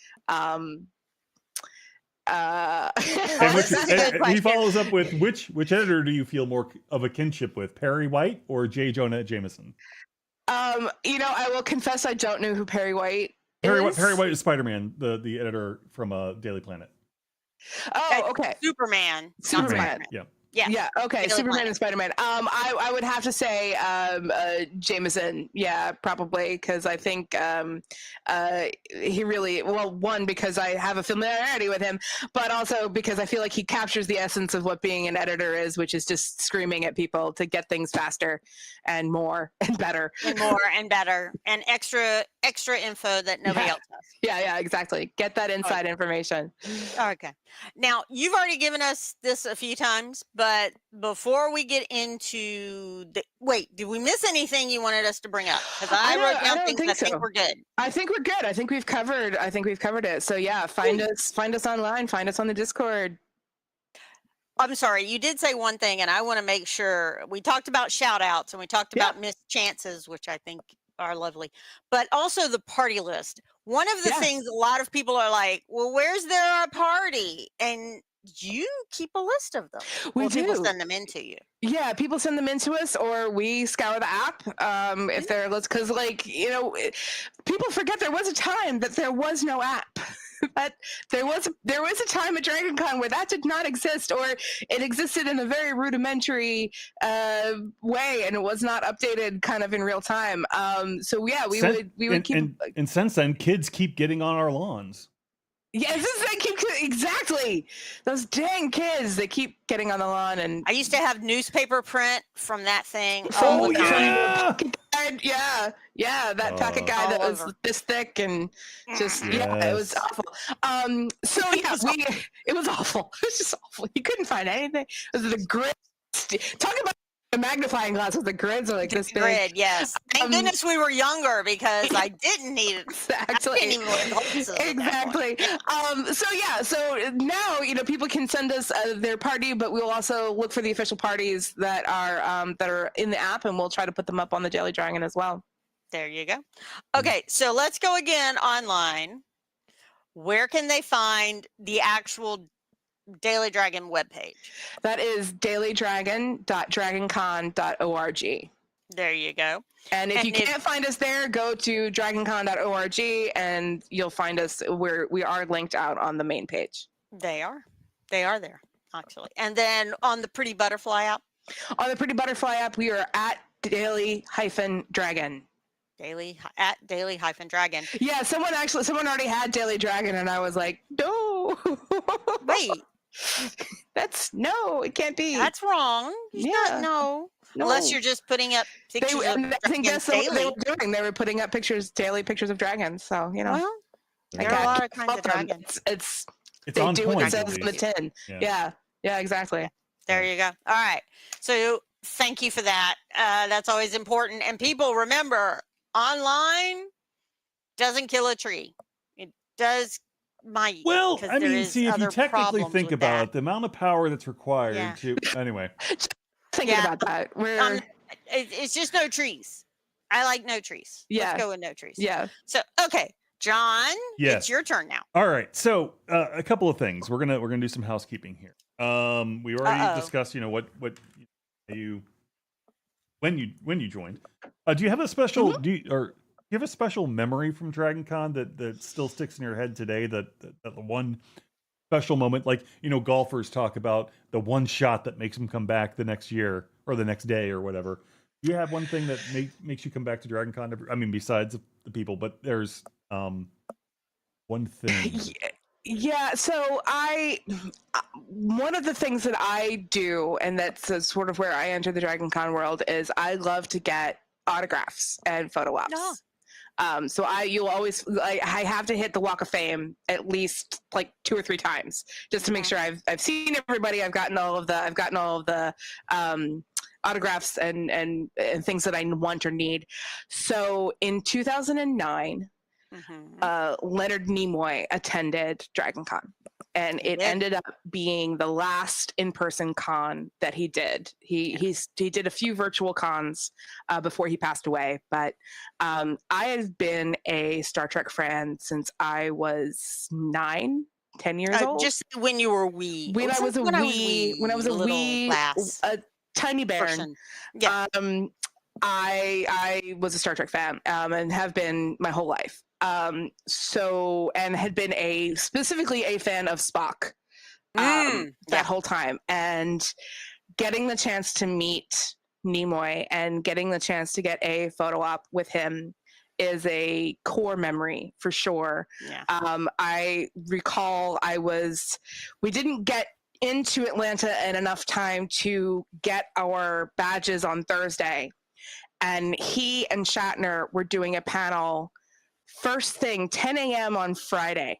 He follows up with which editor do you feel more of a kinship with, Perry White or J. Jonah Jameson? You know, I will confess I don't know who Perry White is. Perry White is Spider-Man, the editor from Daily Planet. Oh, okay. Superman. Yeah. Yeah. Okay. Superman and Spider-Man. I would have to say Jameson. Yeah, probably because I think he really one because I have a familiarity with him, but also because I feel like he captures the essence of what being an editor is, which is just screaming at people to get things faster and more and better and extra info that nobody else has. Yeah, exactly. Get that inside information. Okay. Now you've already given us this a few times. But before we get into did we miss anything you wanted us to bring up? Because I wrote down things I think we're good. I think we're good. I think we've covered it. So yeah, find us online, find us on the Discord. I'm sorry, you did say one thing, and I want to make sure we talked about shout outs and we talked about missed chances, which I think are lovely, but also the party list. One of the Yeah. things a lot of people are like, well, where's there a party? And you keep a list of them. We Well, people do. send them in to you. Yeah, people send them into us, or we scour the app. If they're, because people forget there was a time that there was no app. That there was a time at Dragon Con where that did not exist, or it existed in a very rudimentary way, and it was not updated kind of in real time. So yeah, we would keep. And since then, kids keep getting on our lawns. Yes, exactly. Those dang kids, they keep getting on the lawn. And I used to have newspaper print from that thing From all the the- time. from that packet guide that All was over. this thick and just it was Yes. awful. So yeah, it was awful. It was just awful. You couldn't find anything. It was the grid. Talk about the magnifying glass with the grids are like this big. Grid, yes. Thank goodness we were younger because I didn't need it. Exactly. I didn't even look at glasses at that point. Exactly. So now people can send us their party, but we'll also look for the official parties that are in the app, and we'll try to put them up on the Daily Dragon as well. There you go. Okay, so let's go again online. Where can they find the actual Daily Dragon webpage? That is dailydragon.dragoncon.org. There you go. And if you can't find us there, go to dragoncon.org and you'll find us where we are linked out on the main page. They are there, actually. And then on the Pretty Butterfly app? On the Pretty Butterfly app, we are at daily-dragon. At daily-dragon. Yeah, someone already had Daily Dragon, and I was like, no. Wait. No, it can't be. That's wrong. No. Unless you're just putting up pictures of I think that's what daily. they were doing. They were putting up daily pictures of dragons. So, Well, there are a lot of kinds of dragons. It's It's they on do point. what at it says in the least. tin. Yeah, exactly. There you go. All right. So thank you for that. That's always important. And people, remember, online doesn't kill a tree. It does might. Well, 'cause I there mean, is see, if you other technically problems think with about that. it, the amount of power that's required Yeah. to. Anyway, Thinking Yeah. about that. We're It's just no trees. I like no trees. Yeah. Let's go with no trees. yeah. So, okay, John, Yes. it's your turn now. all right. So, a couple of things. We're gonna do some housekeeping here. We already discussed, what you when you joined. Do you have a special? Do you have a special memory from Dragon Con that still sticks in your head today? That the one special moment, like golfers talk about the one shot that makes them come back the next year or the next day or whatever. Do you have one thing that makes you come back to Dragon Con? I mean, besides the people, but there's one thing. Yeah, so one of the things that I do, and that's sort of where I enter the Dragon Con world, is I love to get autographs and photo ops. No. So I have to hit the Walk of Fame at least like 2 or 3 times just to make sure I've seen everybody. I've gotten all of the autographs and things that I want or need. So in 2009. Leonard Nimoy attended Dragon Con, and it ended up being the last in-person con that he did. He did a few virtual cons before he passed away, but I have been a Star Trek fan since I was 9, 10 years old. Just when you were wee. When I was a wee, lass. a tiny bairn. Person. Yeah. I was a Star Trek fan and have been my whole life. And had been specifically a fan of Spock that whole time. And getting the chance to meet Nimoy and getting the chance to get a photo op with him is a core memory for sure. Yeah. I recall we didn't get into Atlanta in enough time to get our badges on Thursday. And he and Shatner were doing a panel first thing, 10 a.m. on Friday.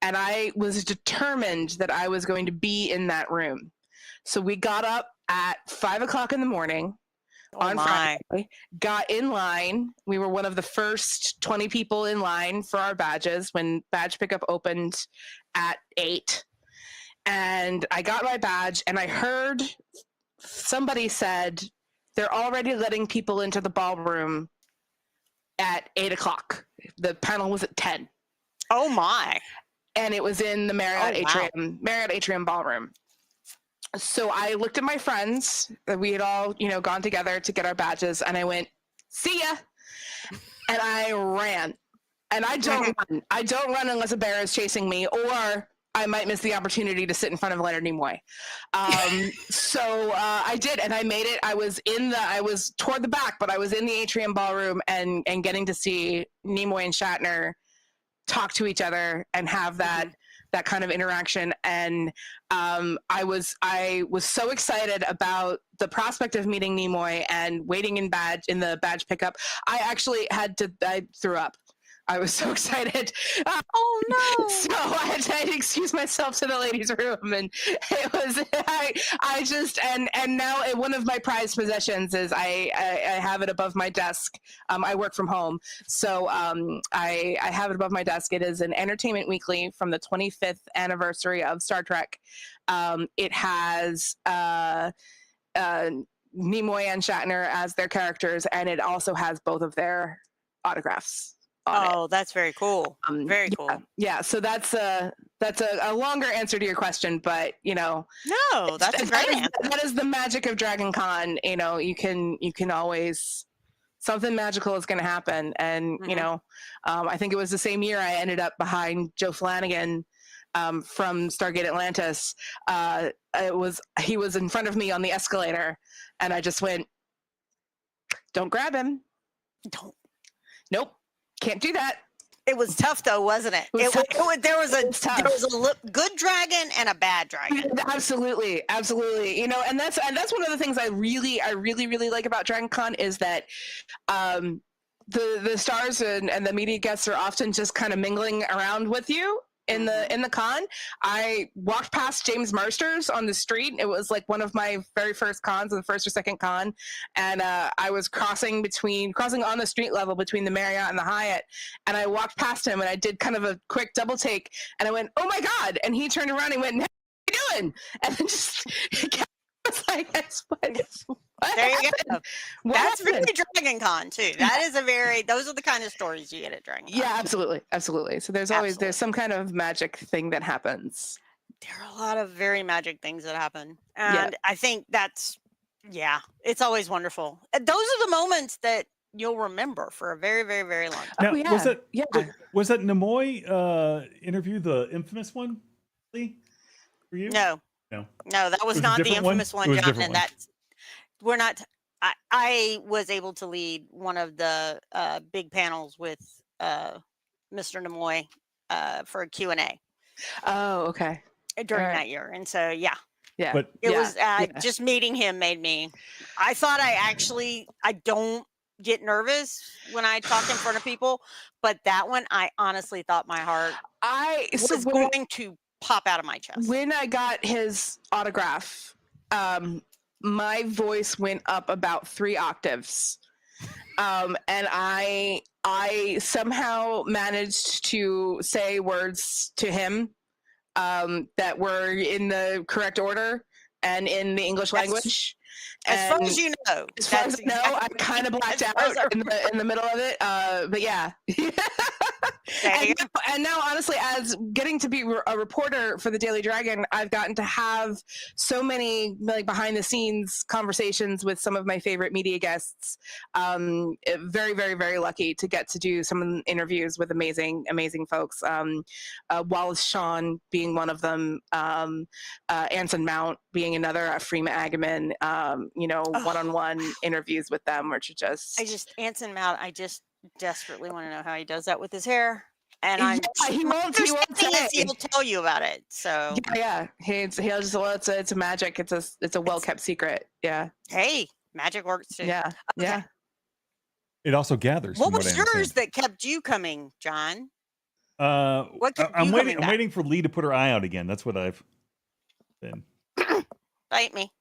And I was determined that I was going to be in that room. So we got up at 5 o'clock in the morning on Friday, got in line. We were one of the first 20 people in line for our badges when badge pickup opened at 8. And I got my badge and I heard somebody said, they're already letting people into the ballroom at 8:00. The panel was at 10. Oh my. And it was in the Marriott wow. Marriott Atrium Ballroom. So I looked at my friends. We had all, gone together to get our badges, and I went, "See ya!" And I ran. And I don't run. I don't run unless a bear is chasing me, or I might miss the opportunity to sit in front of Leonard Nimoy. So I did, and I made it. I was toward the back, but I was in the Atrium Ballroom and getting to see Nimoy and Shatner talk to each other and have that kind of interaction. And I was so excited about the prospect of meeting Nimoy and waiting in the badge pickup. I threw up. I was so excited. Oh no! So I had to excuse myself to the ladies' room, and it was I just and now one of my prized possessions is I have it above my desk. I work from home, so I have it above my desk. It is an Entertainment Weekly from the 25th anniversary of Star Trek. It has Nimoy and Shatner as their characters, and it also has both of their autographs. Oh, that's very cool. Very cool. Yeah. So that's a longer answer to your question, but no, that's a great answer. That is the magic of Dragon Con. You can always, something magical is going to happen, and I think it was the same year I ended up behind Joe Flanagan from Stargate Atlantis. He was in front of me on the escalator, and I just went, "Don't grab him. Nope. Can't do that." It was tough, though, wasn't it? There was a good dragon and a bad dragon. Absolutely. And that's one of the things I really like about Dragon Con is that the stars and the media guests are often just kind of mingling around with you in the con. I walked past James Marsters on the street. It was like one of my very first cons, the first or second con, and I was crossing on the street level between the Marriott and the Hyatt, and I walked past him, and I did kind of a quick double take, and I went, "Oh my God!" And he turned around and went, "How you doing?" And then just was like, there you go. That's really Dragon Con too. Those are the kind of stories you get at Dragon Con. Yeah, absolutely. So there's some kind of magic thing that happens. There are a lot of very magic things that happen, and I think it's always wonderful. Those are the moments that you'll remember for a very, very, very long time. Now, was that Nimoy interview the infamous one, Lee? For you? No, that was not the infamous one, John. And we're not. I was able to lead one of the big panels with Mr. Nimoy for a Q&A. Oh, okay. During that year, and so but it was just meeting him made me. I thought I don't get nervous when I talk in front of people, but that one I honestly thought my heart was going to pop out of my chest. When I got his autograph, my voice went up about 3 octaves. And I somehow managed to say words to him that were in the correct order and in the English language. As far as you know. As far as I know, I kind of blacked out in the middle of it. But yeah. And now, honestly, as getting to be a reporter for the Daily Dragon, I've gotten to have so many behind the scenes conversations with some of my favorite media guests. Very, very, very lucky to get to do some interviews with amazing folks. Wallace Shawn being one of them, Anson Mount being another, Freema Agaman, one-on-one interviews with them, which are just... Anson Mount, I just desperately want to know how he does that with his hair. And he won't say. He'll tell you about it. So he'll just it's a magic. It's a well-kept secret. Yeah. Hey, magic works too. Yeah. Okay. Yeah. It also gathers. What was yours that kept you coming, John? What kept I'm waiting for Lee to put her eye out again. That's what I've been. Bite me.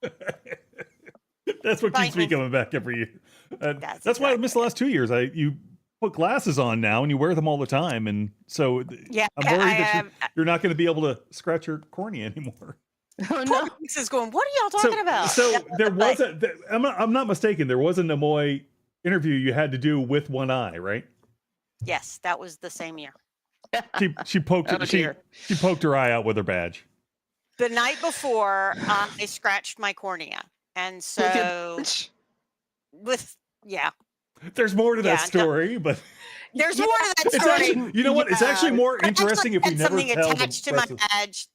That's what keeps me coming back every year. That's why I missed the last 2 years. You put glasses on now and you wear them all the time, and so I'm worried that you're not going to be able to scratch your cornea anymore. Oh no! This is going. What are y'all talking about? So there was I'm not mistaken. There was a Nimoy interview you had to do with one eye, right? Yes, that was the same year. She poked Oh, she dear. poked her eye out with her badge. The night before, I scratched my cornea, and With your so badge? yeah, There's more to that Yeah, story, but there's more to that it's story. actually, you know what? It's actually more But I actually interesting if we had never something tell attached the to my rest of- badge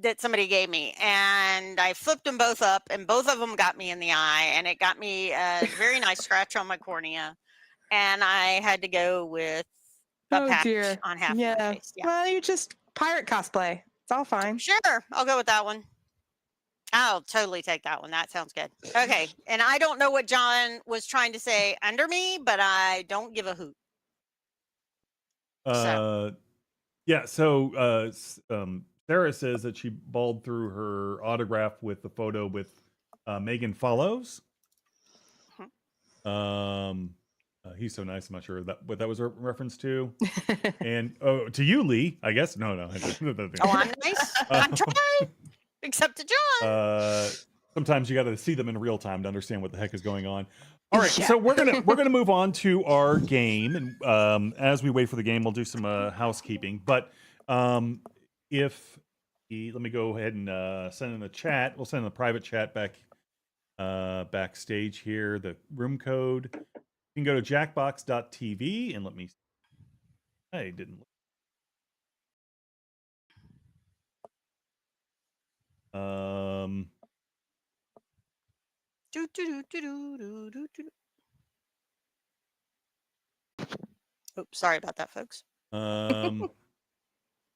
that somebody gave me, and I flipped them both up, and both of them got me in the eye, and it got me a very nice scratch on my cornea, and I had to go with a Oh, patch dear. on half of my Yeah. face. Yeah, Well, you just pirate cosplay. It's all fine. sure, I'll go with that one. I'll totally take that one. That sounds good. Okay, and I don't know what John was trying to say under me, but I don't give a hoot. Yeah, so Sarah says that she bawled through her autograph with the photo with Megan Follows. He's so nice. I'm not sure what that was a reference to. And to you, Lee, I guess. No. Oh, I'm nice. I'm trying. Except to John. Sometimes you got to see them in real time to understand what the heck is going on. All right, Yeah. so we're gonna move on to our game, and as we wait for the game, we'll do some housekeeping. But let me go ahead and send in the chat. We'll send in the private chat backstage here. The room code. You can go to jackbox.tv and let me. I didn't. Do, do, do, do, do, do, do. Oops, sorry about that, folks. All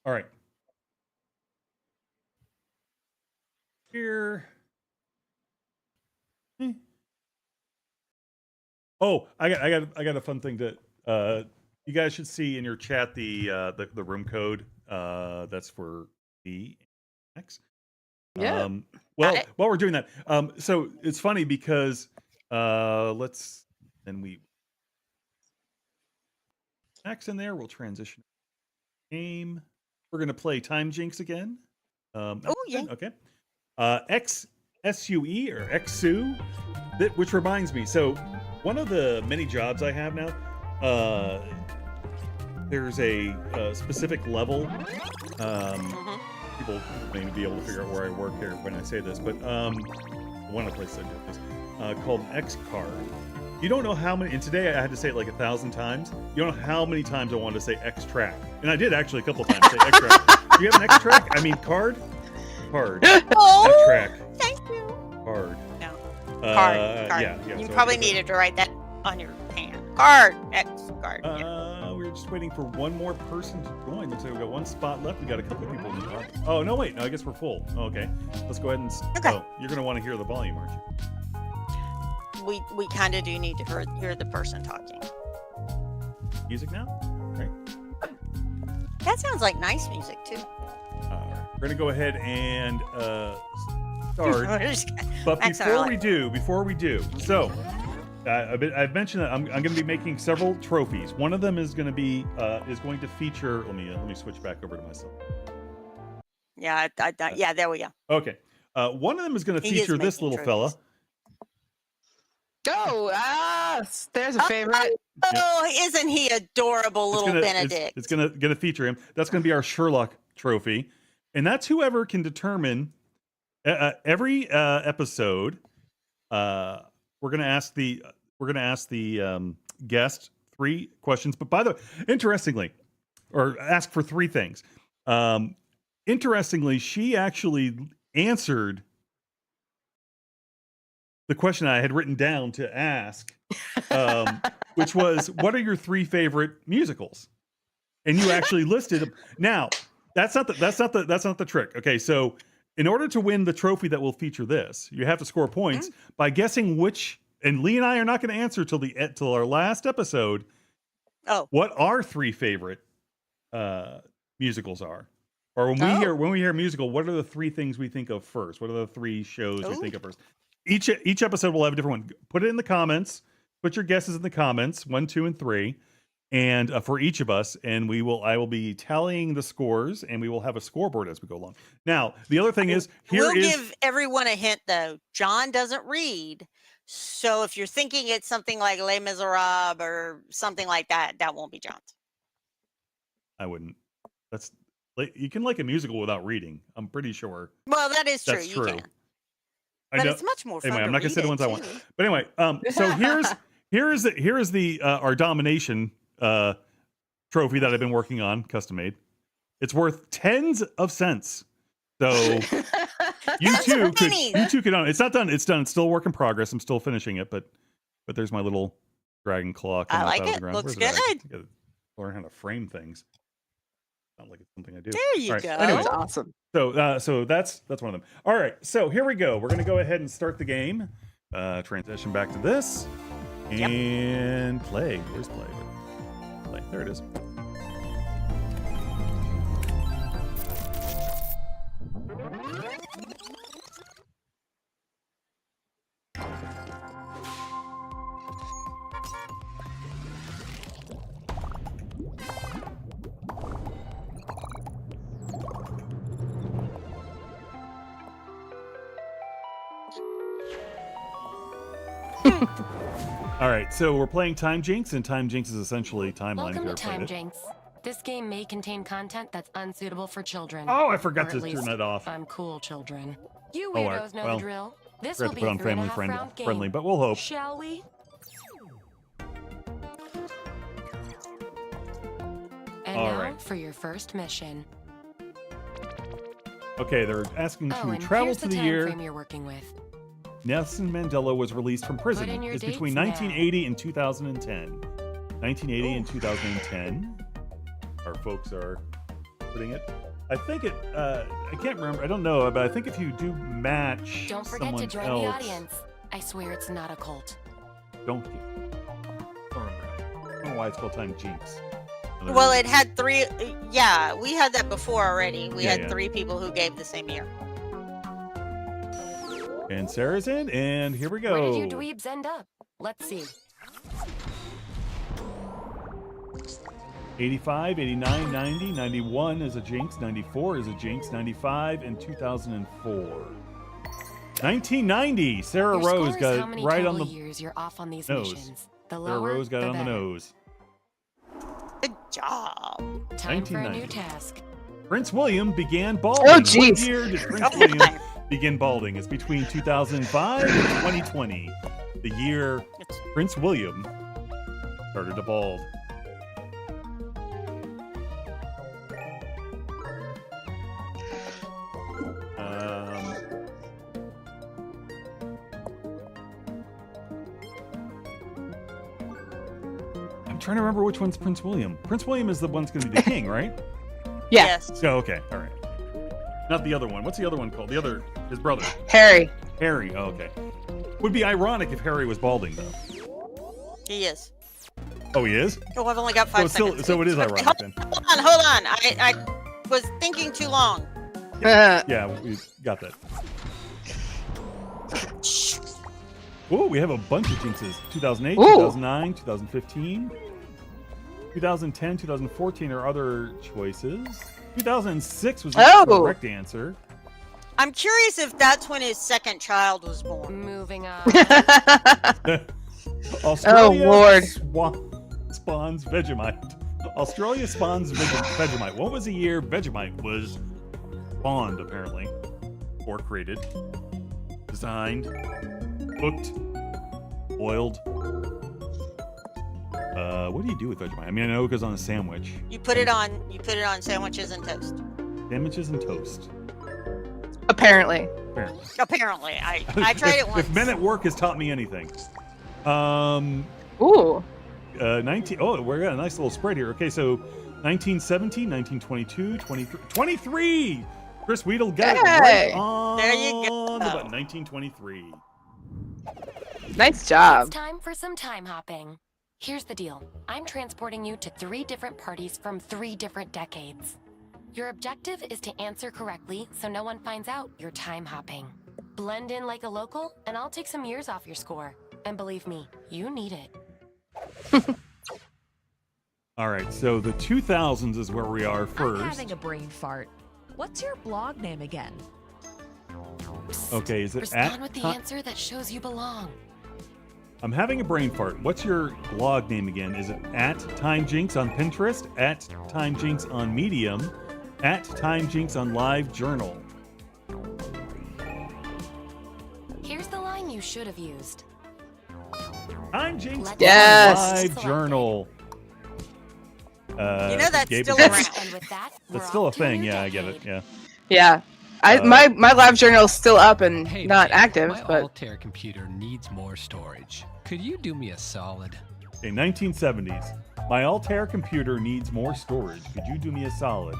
right. Here. Oh, I got a fun thing to. You guys should see in your chat the room code. That's for the X. Yeah. Well, while we're doing that, so it's funny because we X in there. We'll transition game. We're gonna play Time Jinx again. Oh yeah. Okay. XSUE or XSU, which reminds me. So one of the many jobs I have now, there's a specific level. People may be able to figure out where I work here when I say this, but one of the places I do this called an X card. You don't know how many, and today I had to say it like 1,000 times. You don't know how many times I wanted to say X track, and I did actually a couple times say X track. Do you have an X track? I mean card. Oh, X track. thank you. Card. No. Card. Yeah. You so probably needed to write that on your hand. Card. X card. We're just waiting for one more person to join. Looks like we've got one spot left. We got a couple people in the lobby. Oh no, wait. No, I guess we're full. Oh, okay. Let's go ahead and. Okay. Oh, you're gonna want to hear the volume, aren't you? We kind of do need to hear the person talking. Music now, right? That sounds like nice music too. We're gonna go ahead and start. But That's before all we do, so I've mentioned that I'm going to be making several trophies. One of them is going to feature. Let me switch back over to myself. Yeah, yeah. There we go. Okay, one of them is going to feature this little fella. Oh, there's a favorite. Oh, isn't he adorable, little Benedict? It's going to feature him. That's going to be our Sherlock trophy, and that's whoever can determine every episode. We're going to ask the guest 3 questions. But by the way, interestingly, or ask for 3 things. Interestingly, she actually answered the question I had written down to ask, which was, "What are your 3 favorite musicals?" And you actually listed them. Now, that's not the trick. Okay, so in order to win the trophy that will feature this, you have to score points by guessing which. And Lee and I are not going to answer till our last episode. Oh, what our 3 favorite musicals are, or when we hear musical, what are the 3 things we think of first? What are the 3 shows we think of first? Each episode will have a different one. Put it in the comments. Put your guesses in the comments, 1, 2, and 3, and for each of us. And I will be tallying the scores, and we will have a scoreboard as we go along. Now, the other thing is, we'll give everyone a hint though. John doesn't read, So if you're thinking it's something like Les Miserables or something like that, that won't be John's. I wouldn't. That's you can like a musical without reading. I'm pretty sure. Well, that is true. That's You true. can. I But know. it's much more fun. Anyway, I'm to not gonna read say the it, ones I want. too. But anyway, so here's the our domination trophy that I've been working on, custom made. It's worth tens of cents. So you too could on. It's not done. It's done. It's still a work in progress. I'm still finishing it, but there's my little dragon claw. I coming up like out of the it. ground. Looks Where's it at? good. I gotta learn how to frame things. Not like it's something I do. There you All right, go. anyway. That's awesome. So that's one of them. All right, so here we go. We're gonna go ahead and start the game. Transition back to this and play. Where's play? Play. There it is. All right, so we're playing Time Jinx, and Time Jinx is essentially timeline. Welcome to Time Jinx. This game may contain content that's unsuitable for children. Oh, I forgot Or to at least turn that off. I'm cool, children. You Oh, all right. weirdos know Well, the drill. This Forgot will to be put a on 3.5 family round game. friendly, but we'll hope. Shall we? And All now right. for your first mission. Okay, they're asking Oh, to and travel here's to the the time year frame you're working with. Nelson Mandela was released from prison. Put in your It's between dates now. 1980 and 2010. 1980 and 2010. Our folks are putting it. I think it. I can't remember. I don't know, but I think if you do match Don't forget someone to join else, the audience. I swear it's not a cult. don't. I don't know why it's called Time Jinx. Well, it had three. Yeah, we had that before already. We Yeah, had 3 people who gave the same year. And Sarah's in, and here we go. Where did you dweebs end up? Let's see. 85, 89, 90, 91 is a Jinx, 94 is a Jinx, 95, and 2004. 1990, Sarah Your Rose score is got how it many right on total the years you're off on these nose. missions. The Sarah lower, Rose got the it on the better. nose. Good job. Time for a new 1990. task. Prince William began balding. Oh, What jeez. year did Prince Oh, William my. begin balding? It's between 2005 and 2020. The year Prince William started to bald. I'm trying to remember which one's Prince William. Prince William is the one's going to be the king, right? Yeah. Yes. Oh, okay, all right. Not the other one. What's the other one called? The other, his brother, Harry. Harry. Oh, okay. Would be ironic if Harry was balding, though. He is. Oh, he is. Oh, I've only got 5 seconds. So it is Okay, ironic then. Hold on. I was thinking too long. Yeah, we got that. Shh. Oh, we have a bunch of jinxes. 2008, Ooh. 2009, 2015, 2010, 2014 are other choices. 2006 was the Oh. correct answer. I'm curious if that's when his second child was born. Moving on. Australia Lord. spawns Vegemite. Australia spawns Vegemite. What was the year Vegemite was spawned, apparently? Or created, designed, cooked, boiled. What do you do with Vegemite? I mean, I know it goes on a sandwich. You put it on sandwiches and toast. Sandwiches and toast. Apparently. Apparently. Apparently. I tried it once. If Men at Work has taught me anything. Ooh. 19. Oh, we got a nice little spread here. Okay, so 1917, 1922, 23. Chris Weedle got it Hey. right on There you go. the button. 1923. Nice job. It's time for some time hopping. Here's the deal. I'm transporting you to 3 different parties from 3 different decades. Your objective is to answer correctly so no one finds out you're time hopping. Blend in like a local, and I'll take some years off your score. And believe me, you need it. All right, so the 2000s is where we are I'm first. having a brain fart. What's your blog name again? Okay, is it Respond at with the ti- answer that shows you belong. I'm having a brain fart. What's your blog name again? Is it at TimeJinx on Pinterest, at TimeJinx on Medium, at TimeJinx on LiveJournal? Here's the line you should have used. TimeJinx Yes. on LiveJournal. You know that's Gabe still is- around. And with that, That's we're still a off to thing. new Yeah, I get it. decade. Yeah. Yeah. My live journal is still up and Hey, not babe, active, my but Altair computer needs more storage. Could you do me a solid? Okay, 1970s. My Altair computer needs more storage. Could you do me a solid?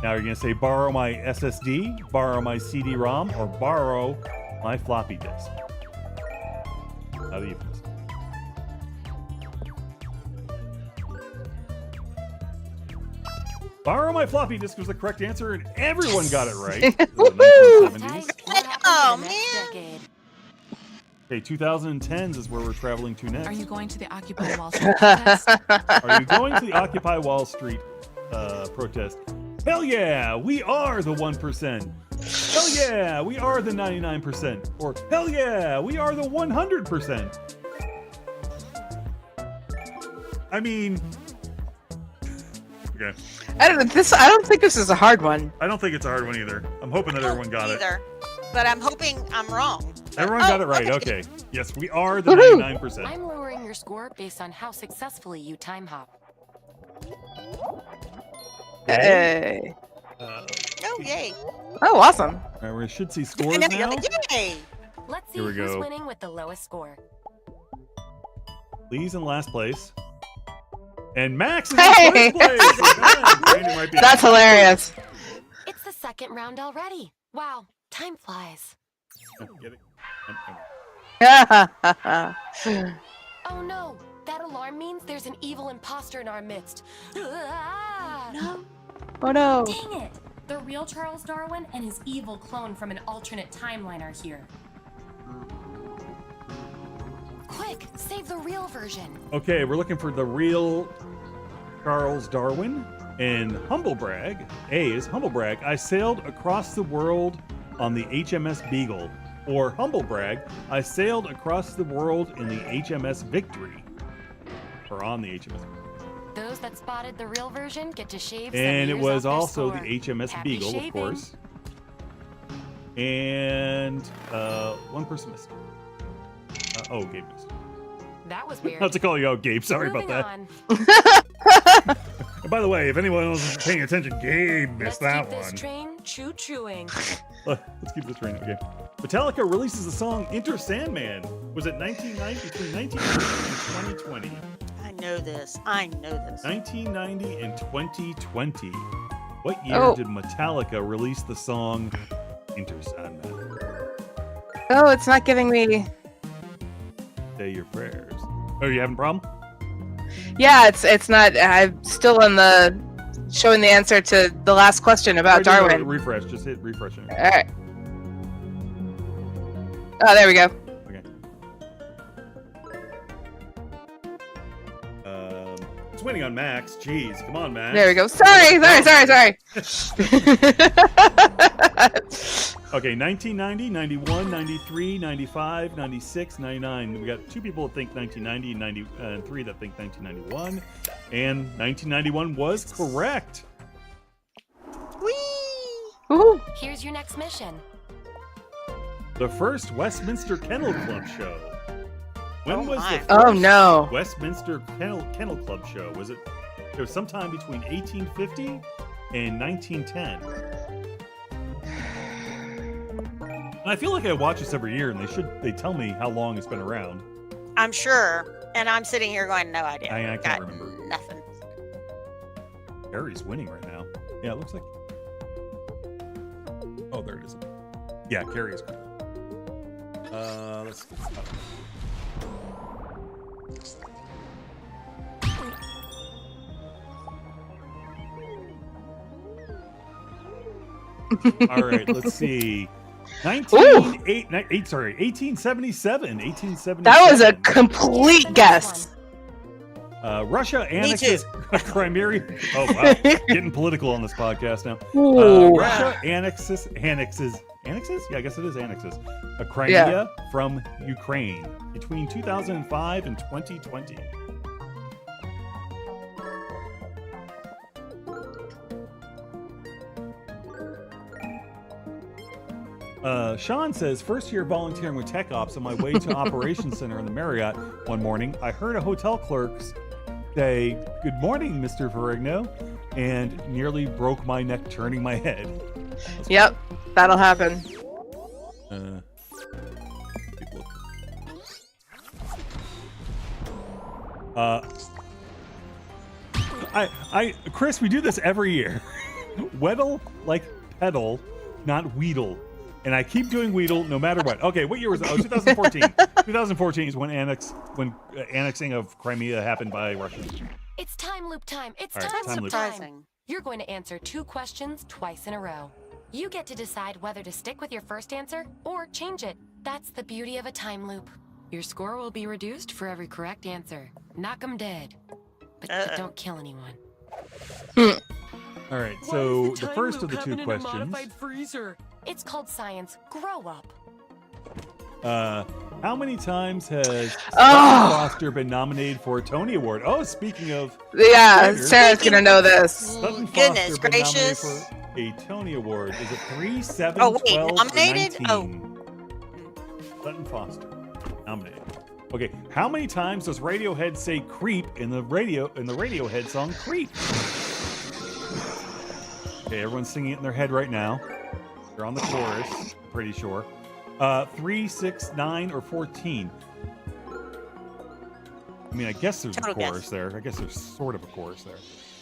Now you're gonna say borrow my SSD, borrow my CD-ROM, or borrow my floppy disk. How do you feel? Borrow my floppy disk was the correct answer, and everyone got it right. It was the 1970s. Tight, what happened Oh, to the next man. decade? Okay, 2010s is where we're traveling to next. Are you going to the Occupy Wall Street protest? Are you going to the Occupy Wall Street protest? Hell yeah, we are the 1%. Hell yeah, we are the 99%. Or hell yeah, we are the 100%. I mean, okay. I don't think this is a hard one. I don't think it's a hard one either. I'm hoping that everyone got it. Either. But I'm hoping I'm wrong. Everyone got Oh, it right. okay. Okay. Yes, we are the Woohoo! 99%. I'm lowering your score based on how successfully you time hop. Hey. Oh, yay. Oh, awesome. All right, we should see scores And then you're now. like, yay. Let's see Here we who's go. winning with the lowest score. Lee's in last place. And Max is Hey! in first place. Brandon might be That's hilarious. It's the second round already. Wow, time flies. Get it? Oh no, that alarm means there's an evil imposter in our midst. Ah! No. Oh no. Dang it! The real Charles Darwin and his evil clone from an alternate timeline are here. Quick, save the real version. Okay, we're looking for the real Charles Darwin. And humble brag, A is humble brag. I sailed across the world on the HMS Beagle. Or humble brag, I sailed across the world in the HMS Victory. Or on the HMS Victory. Those that spotted the real version get to shave some And it years was off their also score. the HMS Happy Beagle, shaving. of course. And one person missed. Oh, Gabe missed. That was weird. Not to call you out, Gabe. Sorry Moving about on. that. And by the way, if anyone wasn't paying attention, Gabe missed Let's that keep this one. train choo-chooing. Let's keep this train. Okay. Metallica releases the song "Enter Sandman." Was it 1990 between 1990 and 2020? I know this. I know this. 1990 and 2020. What year Oh. did Metallica release the song "Enter Sandman"? Oh, it's not giving me. Say your prayers. Oh, you having a problem? Yeah, it's not. I'm still on the showing the answer to the last question about Try to do a Darwin. Refresh. Just hit refresh. All right. Oh, there we go. Okay. It's waiting on Max. Jeez, come on, Max. There we go. Sorry. Okay, 1990, 91, 93, 95, 96, 99. We got two people that think 1990 and 3 that think 1991. And 1991 was correct. Whee! Woohoo. Here's your next mission. The first Westminster Kennel Club show. When Oh was my. the first Oh no. Westminster Kennel Club show? Was it? It was sometime between 1850 and 1910. And I feel like I watch this every year, and they tell me how long it's been around. I'm sure. And I'm sitting here going, no idea. I can't Got remember. Nothing. Harry's winning right now. Yeah, it looks like. Oh, there it is. Yeah, Carrie's good. Let's. All right, let's see. 1877. 1877. That was a complete guess. Russia Me annexes Crimea. Oh wow, getting political on this podcast now. Ooh. Russia annexes annexes? Yeah, I guess it is annexes. Crimea from Ukraine between 2005 and 2020. Sean says, first year volunteering with Tech Ops on my way to Operations Center in the Marriott one morning, I heard a hotel clerk say, "Good morning, Mr. Ferrigno," and nearly broke my neck turning my head. Yep, that'll happen. Chris, we do this every year. Weddle like pedal, not Weedle. And I keep doing Weedle no matter what. Okay, what year was it? Oh, 2014. 2014 is when annexing of Crimea happened by Russia. It's time loop time. It's All right, time loop time time. You're going to answer 2 questions twice in a row. You get to decide whether to stick with your first answer or change it. That's the beauty of a time loop. Your score will be reduced for every correct answer. Knock 'em dead. But don't kill anyone. All right, so the first of the 2 questions. Freezer? It's called science. Grow up. How many times has Foster been nominated for a Tony Award? Oh, speaking of... Yeah, Sarah's going to know this. Sutton Goodness Foster been nominated gracious. for a Tony Award. Is it 3, 7, Oh, wait, 12, nominated? or 19? Sutton Foster, nominated. Okay, how many times does Radiohead say "creep" in the Radiohead song "Creep"? Okay, everyone's singing it in their head right now. They're on the chorus, I'm pretty sure. 3, 6, 9, or 14. I mean, I guess there's a chorus there. I guess there's sort of a chorus there.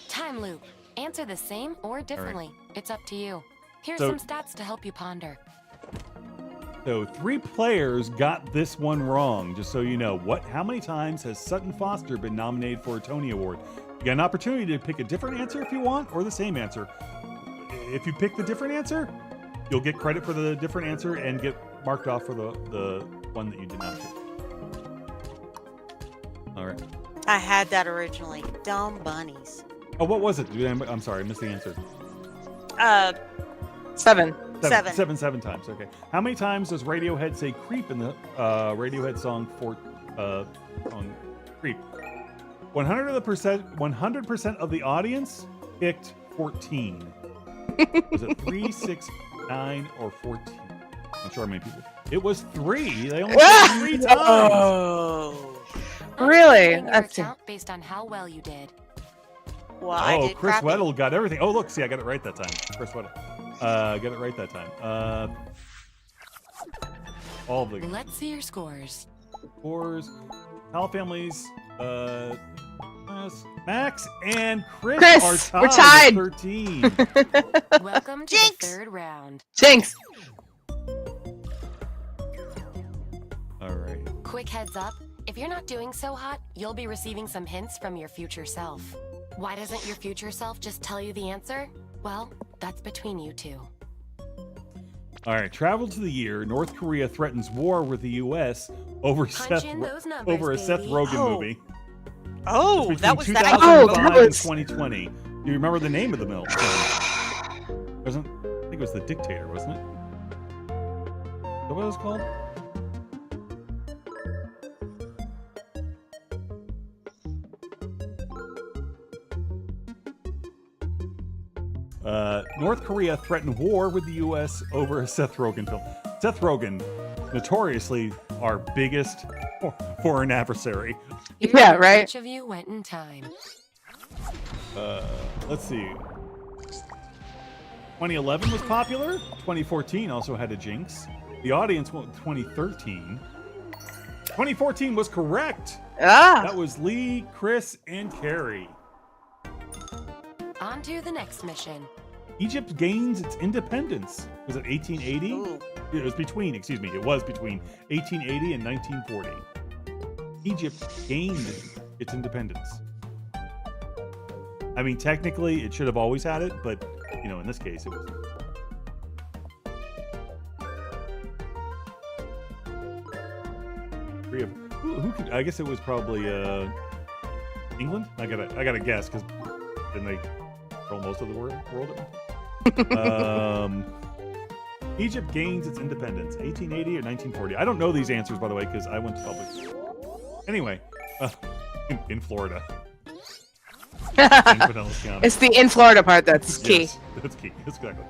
Time loop. Answer the same or differently. It's up to you. Here's So- some stats to help you ponder. So 3 players got this one wrong, just so you know. How many times has Sutton Foster been nominated for a Tony Award? You got an opportunity to pick a different answer if you want, or the same answer. If you pick the different answer, you'll get credit for the different answer and get marked off for the one that you did not pick. All right. I had that originally. Dumb bunnies. Oh, what was it? I'm sorry, I missed the answer. 7. Seven times. Okay. How many times does Radiohead say "creep" in the Radiohead song on "Creep"? 100% of the audience picked 14. Was it 3, 6, 9, or 14? I'm sure how many people. It was 3. They only picked 3 times. Oh, really? Your account based on how well you did. Well, I did Chris crappy. Weddle got everything. Oh, look, see, I got it right that time. Chris Weddle. Got it right that time. All of the Let's see your scores. scores. Hal families. Max and Chris are we're tied. tied. With 13. Welcome to the 3rd round. Jinx. All right. Quick heads up. If you're not doing so hot, you'll be receiving some hints from your future self. Why doesn't your future self just tell you the answer? Well, that's between you two. All right. Travel to the year. North Korea threatens war with the U.S. over in those numbers, over a Seth baby. Rogen movie. Oh, Between that was that. 2005 Oh, and 2020. Do you remember the name of the film? Wasn't? I think it was The Dictator, wasn't it? Is that what it was called? North Korea threatened war with the U.S. over a Seth Rogen film. Seth Rogen, notoriously our biggest foreign adversary. Yeah, right. Each of you went in time. Let's see. 2011 was popular. 2014 also had a jinx. The audience went with 2013. 2014 was correct. That was Lee, Chris, and Carrie. On to the next mission. Egypt gains its independence. Was it 1880? Ooh. It was between 1880 and 1940. Egypt gained its independence. I mean, technically, it should have always had it, but, you know, in this case, it was. Who could? I guess it was probably England. I gotta guess because then they control most of the world. Egypt gains its independence, 1880 or 1940? I don't know these answers, by the way, because I went to public school. Anyway, in Florida. In Pinellas County. It's the in Florida part that's key. Yes, that's key. That's exactly.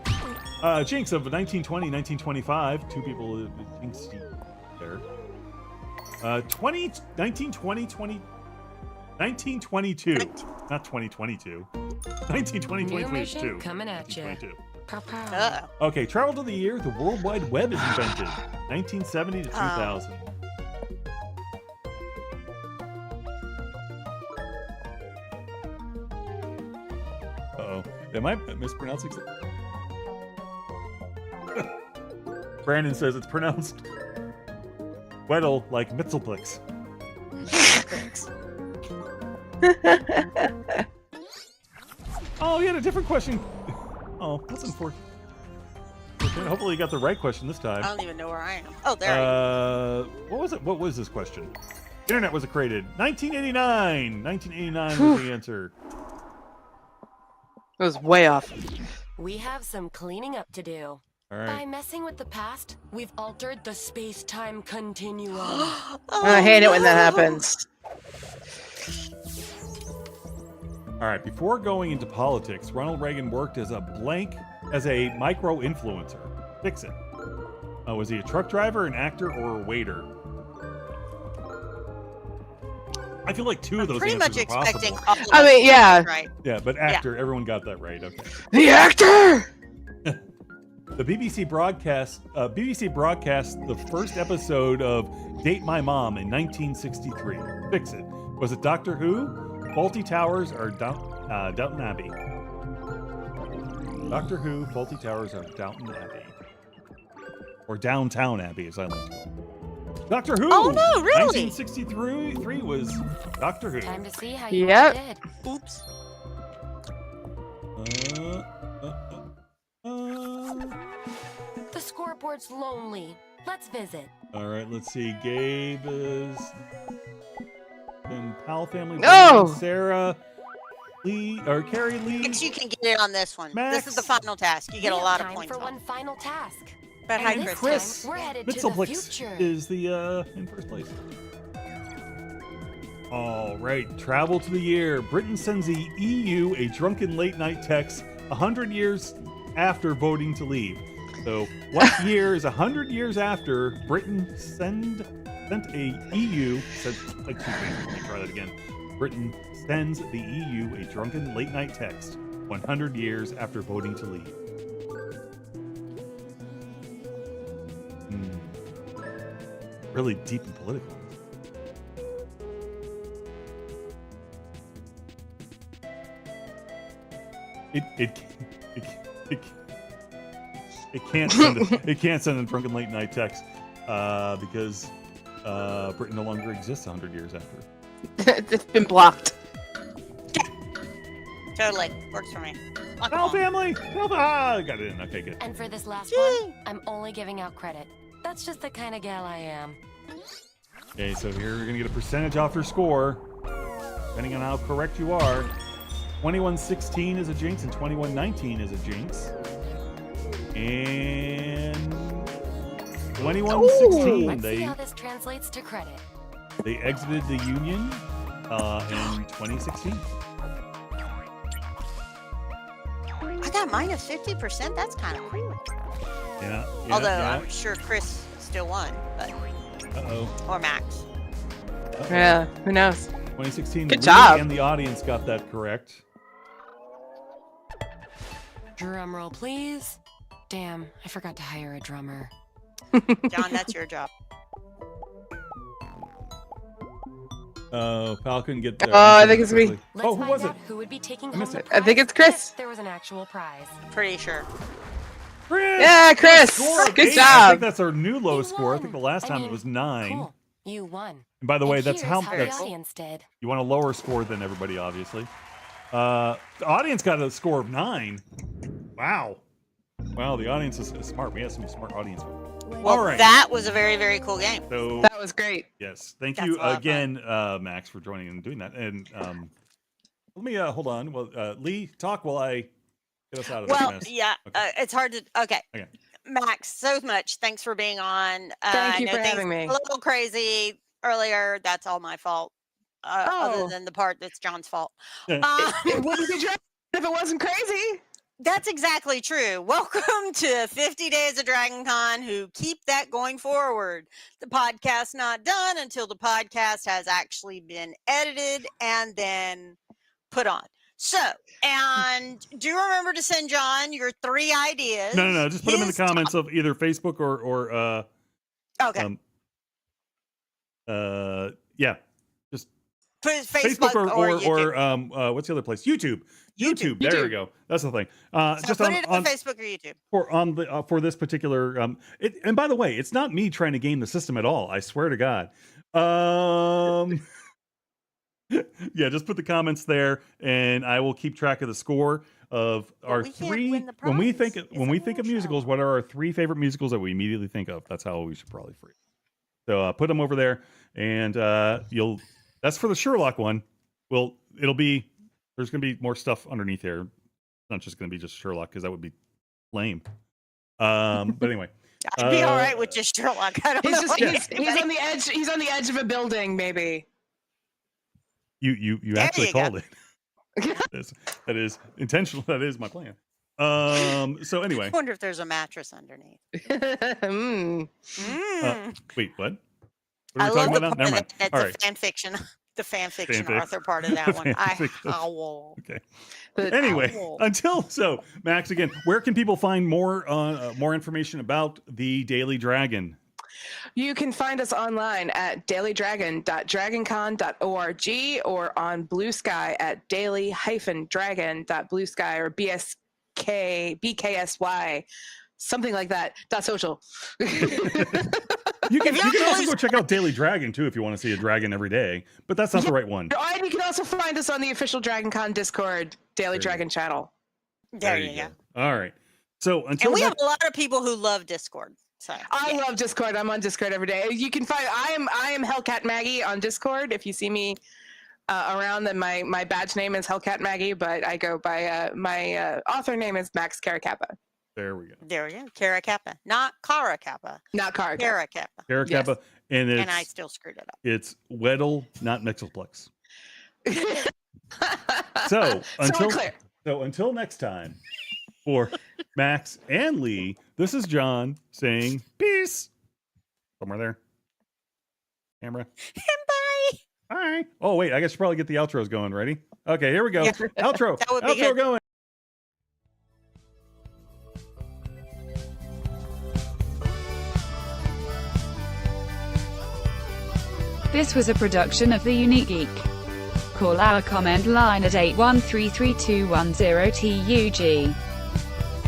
Jinx of 1920, 1925. Two people jinx there. 1920, 1922. Not 2022. 1920, New 2022. mission coming at you. Okay, travel to the year the World Wide Web is invented. 1970 to 2000. Uh-oh. Am I mispronouncing it? Brandon says it's pronounced Weddle like Mitzelplix. Oh, you had a different question. Oh, that's unfortunate. Hopefully you got the right question this time. I don't even know where I am. Oh, there I am. What was it? What was this question? Internet was created 1989. 1989 was the answer. It was way off. We have some cleaning up to do. All right. By messing with the past, we've altered the space-time continuum. I hate it when that happens. All right. Before going into politics, Ronald Reagan worked as a micro influencer. Fix it. Was he a truck driver, an actor, or a waiter? I feel like two of those Pretty answers much are possible. expecting all of I us mean, to yeah. get right. Yeah, but actor, everyone got that right. Okay. The actor. The BBC broadcast the first episode of Date My Mom in 1963. Fix it. Was it Doctor Who, Fawlty Towers, or Downton Abbey? Doctor Who, Fawlty Towers, or Downton Abbey? Or Downtown Abbey, as I like to call it. Doctor Who! Oh, no, really? 1963 was Doctor Who. Time to see how you Yep. did. Oops. The scoreboard's lonely. Let's visit. All right, let's see. Gabe is in Powell family. No! Sarah, Lee, or Carrie Lee. Thinks you can get it on this one. Max. This is the final task. You get a We have lot of time points for on. one final task. But And hi, this Chris. time, we're headed to the Mitzelplix future. is the in first place. All right, travel to the year. Britain sends the EU a drunken late night text 100 years after voting to leave. So, what year is 100 years after Britain sent a EU? Let me try that again. Britain sends the EU a drunken late night text 100 years after voting to leave. Really deep and political. It can't send a drunken late night text because Britain no longer exists 100 years after. It's been blocked. Totally. Works for me. Powell family! Got it in. Okay, good. And for this last one, I'm only giving out credit. That's just the kind of gal I am. Okay, so here you're going to get a percentage off your score, depending on how correct you are. 2116 is a jinx, and 2119 is a jinx. And 2116, Let's see how this translates to credit. they exited the Union in 2016. I got minus 50%. That's kind of cool. Yeah. Although yeah. I'm sure Chris still won, but or Max. Yeah, who knows? 2016. Good Lee job. And the audience got that correct. Drum roll, please. Damn, I forgot to hire a drummer. John, that's your job. Pal couldn't get there. I think it's me. Let's who find was it? out who would be taking I home missed the it. prize I think it's Chris. if there was an actual prize. Pretty sure. Chris! Yeah, Chris. Score of Good 8. I think job. that's our new low You score. I think the won. last time it was 9. Cool. You won. And by the way, And that's here's how the that's, audience did. you want a lower score than everybody, obviously. The audience got a score of 9. Wow. Wow, the audience is smart. We have some smart audience. Well, All right. that was a very, very cool game. So That was great. yes, thank That's you a lot of again, Max, for joining and doing that. And let me hold on. Well, Lee, talk while I get us out of this Well, mess. yeah, Okay. it's hard to. Okay. Max, so much. Thanks for being on. Thank I you know for things having were me. a little crazy earlier. That's all my fault. Other Oh, than the part that's John's fault. Yeah. it wouldn't be Dragon if it wasn't crazy. That's exactly true. Welcome to 50 Days of Dragon Con, who keep that going forward. The podcast's not done until the podcast has actually been edited and then put on. So, and do remember to send John your 3 ideas. No. Just put them in the His comments of either Facebook or Okay. yeah, just Put Facebook or YouTube. what's the other place? YouTube. YouTube. There we go. That's the thing. So Just put on, it on Facebook or YouTube. for this particular and by the way, it's not me trying to game the system at all. I swear to God. Yeah, just put the comments there, and I will keep track of the score of our we can't 3. win the When we prize. think It's when a we think of real musicals, show. what are our 3 favorite musicals that we immediately think of? That's how we should probably phrase it. So put them over there, and you'll. That's for the Sherlock one. Well, it'll be. There's going to be more stuff underneath there. It's not just going to be just Sherlock, because that would be lame. But anyway. I'd be all right with just Sherlock. I don't know. He's on the edge. He's on the edge of a building, maybe. You There actually you go. called it. That is intentional. That is my plan. So anyway, I wonder if there's a mattress underneath. Mm. wait, what? What I are we love talking the about now? part Never mind. that's All the right. fan fiction. The fan fiction Fanfic. author part of that one. I Fanfic. howl. Okay. But Anyway, Owl. Max, again, where can people find more information about the Daily Dragon? You can find us online at dailydragon.dragoncon.org or on Blue Sky at daily-dragon.bluesky or BKSY, something like that. .social. You can also go check out Daily Dragon too if you want to see a dragon every day, but that's not the right one. And you can also find us on the official DragonCon Discord Daily Dragon channel. There you go. All right. So until And we have a lot of people who love Discord. So I love Discord. I'm on Discord every day. You can find I am Hellcat Maggie on Discord. If you see me around, then my badge name is Hellcat Maggie, but I go by my author name is Max Caracappa. There we go. There we go. Cara Kappa. Not Cara Kappa. Not Cara Cara Kappa. Cara Kappa, and I still screwed it up. It's Weddle, not Mixelplex. So until next time, for Max and Lee, this is John saying peace. Somewhere there. Camera. Bye. Bye. Oh wait, I guess you probably get the outros going. Ready? Okay, here we go. Yeah. Outro. That would be Outro good. going. This was a production of The Unique Geek. Call our comment line at 8133210TUG.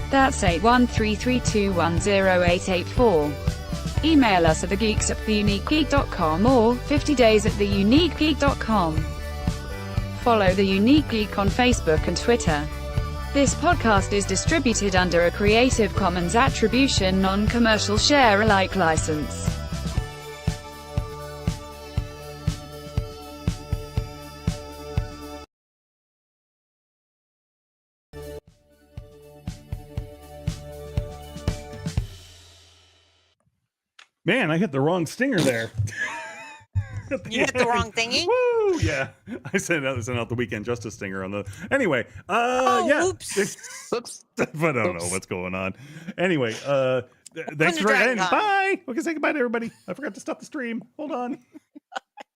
That's 81332108884. Email us at thegeeks@theuniquegeek.com or 50days@theuniquegeek.com. Follow The Unique Geek on Facebook and Twitter. This podcast is distributed under a Creative Commons Attribution Non-Commercial Share-alike license. Man, I hit the wrong stinger there. You hit the wrong thingy? Woo! Yeah, I sent out the Weekend Justice stinger on the. Anyway, yeah. Oops. Oops. But I don't know what's going on. Anyway, thanks to for Dragon and Con. bye. We can say goodbye to everybody. I forgot to stop the stream. Hold on.